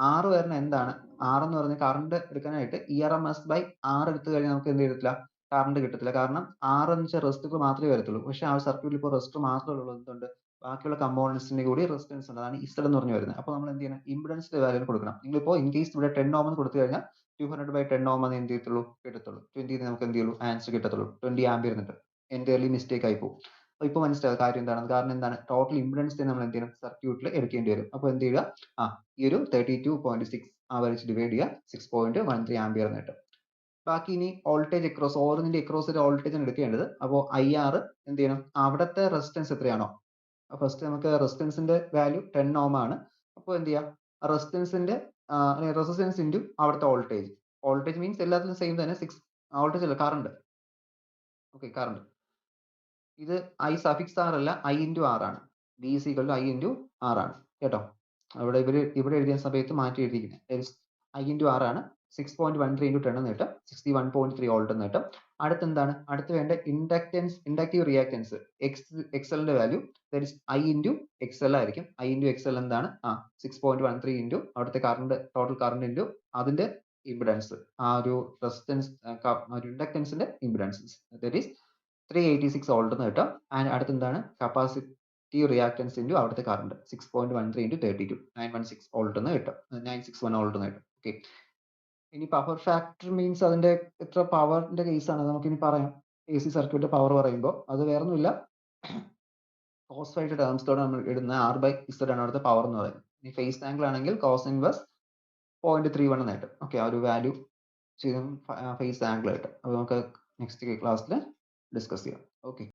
R വരുന്ന എന്താണ്? R എന്ന് പറഞ്ഞ കറണ്ട് എടുക്കാനായിട്ട് ERMS ബൈ R എടുത്തു കഴിഞ്ഞാൽ നമുക്ക് എന്ത് ചെയ്യത്തില്ല? കറണ്ട് കിട്ടത്തില്ല. കാരണം R എന്ന് വെച്ചാൽ റെസിസ്റ്റർ മാത്രമേ വരത്തുള്ളൂ. പക്ഷെ ആ സർക്യൂട്ടിൽ ഇപ്പോൾ റെസിസ്റ്റർ മാത്രമേ ഉള്ളൂ. എന്തുകൊണ്ട്? ബാക്കിയുള്ള കമ്പോണൻസിന്റെ കൂടി റെസിസ്റ്റൻസ് ഉണ്ട്. അതാണ് Z എന്ന് പറഞ്ഞു വരുന്നത്. അപ്പോൾ നമ്മൾ എന്ത് ചെയ്യണം? ഇംപിഡൻസിന്റെ വാല്യൂ കൊടുക്കണം. നിങ്ങളിപ്പോൾ ഇൻ കേസ് ഇവിടെ 10 ഓം എന്ന് കൊടുത്തു കഴിഞ്ഞാൽ 200/10 ഓം എന്ന് എന്ത് ചെയ്യത്തുള്ളൂ? കിട്ടത്തുള്ളൂ. 20 നമുക്ക് എന്ത് ചെയ്യുള്ളൂ? ആൻസർ കിട്ടത്തുള്ളൂ. 20 ആംപിയർ എന്നിട്ട് എൻ്റെർലി മിസ്റ്റേക്ക് ആയി പോകും. അപ്പോൾ ഇപ്പോൾ മനസ്സിലാവും കാര്യം എന്താണെന്ന്. കാരണം എന്താണ്? ടോട്ടൽ ഇംപിഡൻസ് നമ്മൾ എന്ത് ചെയ്യണം? സർക്യൂട്ടിൽ എടുക്കേണ്ടി വരും. അപ്പോൾ എന്ത് ചെയ്യുക? ഈ ഒരു 32.6 വെച്ച് ഡിവൈഡ് ചെയ്യുക. 6.13 ആംപിയർ എന്ന് കിട്ടും. ബാക്കി ഇനി വോൾട്ടേജ് അക്രോസ് ഓരോന്നിന്റെ അക്രോസ് ഒരു വോൾട്ടേജ് ആണ് എടുക്കേണ്ടത്. അപ്പോൾ IR എന്ത് ചെയ്യണം? അവിടുത്തെ റെസിസ്റ്റൻസ് എത്രയാണോ? ഫസ്റ്റ് നമുക്ക് റെസിസ്റ്റൻസിന്റെ വാല്യൂ 10 ഓം ആണ്. അപ്പോൾ എന്ത് ചെയ്യാം? റെസിസ്റ്റൻസ് ഇൻറ്റു അവിടുത്തെ വോൾട്ടേജ്. വോൾട്ടേജ് മീൻസ് എല്ലാത്തിലും സെയിം തന്നെ. വോൾട്ടേജ് അല്ല, കറണ്ട്. Okay, current. ഇത് I സഫിക്സ് R അല്ല, I ഇൻറ്റു R ആണ്. V is equal to I into R ആണ് കേട്ടോ. ഇവിടെ എഴുതിയ സമയത്ത് മാറ്റി എഴുതിയിരിക്കുന്നത് I ഇൻറ്റു R ആണ്. 6.13 ഇൻറ്റു 10 എന്ന് കിട്ടും. 61.3 വോൾട്ട് എന്ന് കിട്ടും. അടുത്ത് എന്താണ്? അടുത്ത് വേണ്ട ഇൻഡക്റ്റീവ് റിയാക്ടൻസ് എക്സലിന്റെ value that is I into XL ആയിരിക്കും. I ഇൻറ്റു XL എന്താണ്? 6.13 ഇൻറ്റു അവിടുത്തെ കറണ്ട് ടോട്ടൽ കറണ്ട് ഇൻറ്റു അതിന്റെ ഇംപിഡൻസ്. ആ ഒരു റെസിസ്റ്റൻസ് ഇൻഡക്റ്റൻസിന്റെ ഇംപിഡൻസ് ദാറ്റ് ഈസ് 386 വോൾട്ട് എന്ന് കിട്ടും. ആൻഡ് അടുത്ത് എന്താണ്? കപ്പാസിറ്റീവ് റിയാക്ടൻസ് ഇൻറ്റു അവിടുത്തെ കറണ്ട് 6.13 ഇൻറ്റു 32 916 വോൾട്ട് എന്ന് കിട്ടും. 961 വോൾട്ട് എന്ന് കിട്ടും. ഓക്കെ, ഇനി പവർ ഫാക്ടർ മീൻസ് അതിന്റെ എത്ര പവറിന്റെ കേസ് ആണ് നമുക്ക് ഇനി പറയാം. AC സർക്യൂട്ട് പവർ പറയുമ്പോൾ അത് വേറൊന്നുമില്ല, cos ഫൈയുടെ ടേംസോടെ നമ്മൾ ഇടുന്ന R/Z ആണ് അവിടുത്തെ പവർ എന്ന് പറയുന്നത്. ഇനി ഫേസ് ആംഗിൾ ആണെങ്കിൽ cos ഇൻവേഴ്സ് 0.31 എന്ന് കിട്ടും. ഓക്കെ, ആ ഒരു വാല്യൂ ചെയ്ത് ഫേസ് ആംഗിൾ കിട്ടും. അപ്പോൾ നമുക്ക് നെക്സ്റ്റ് ക്ലാസ്സിൽ ഡിസ്കസ് ചെയ്യാം. ഓക്കെ.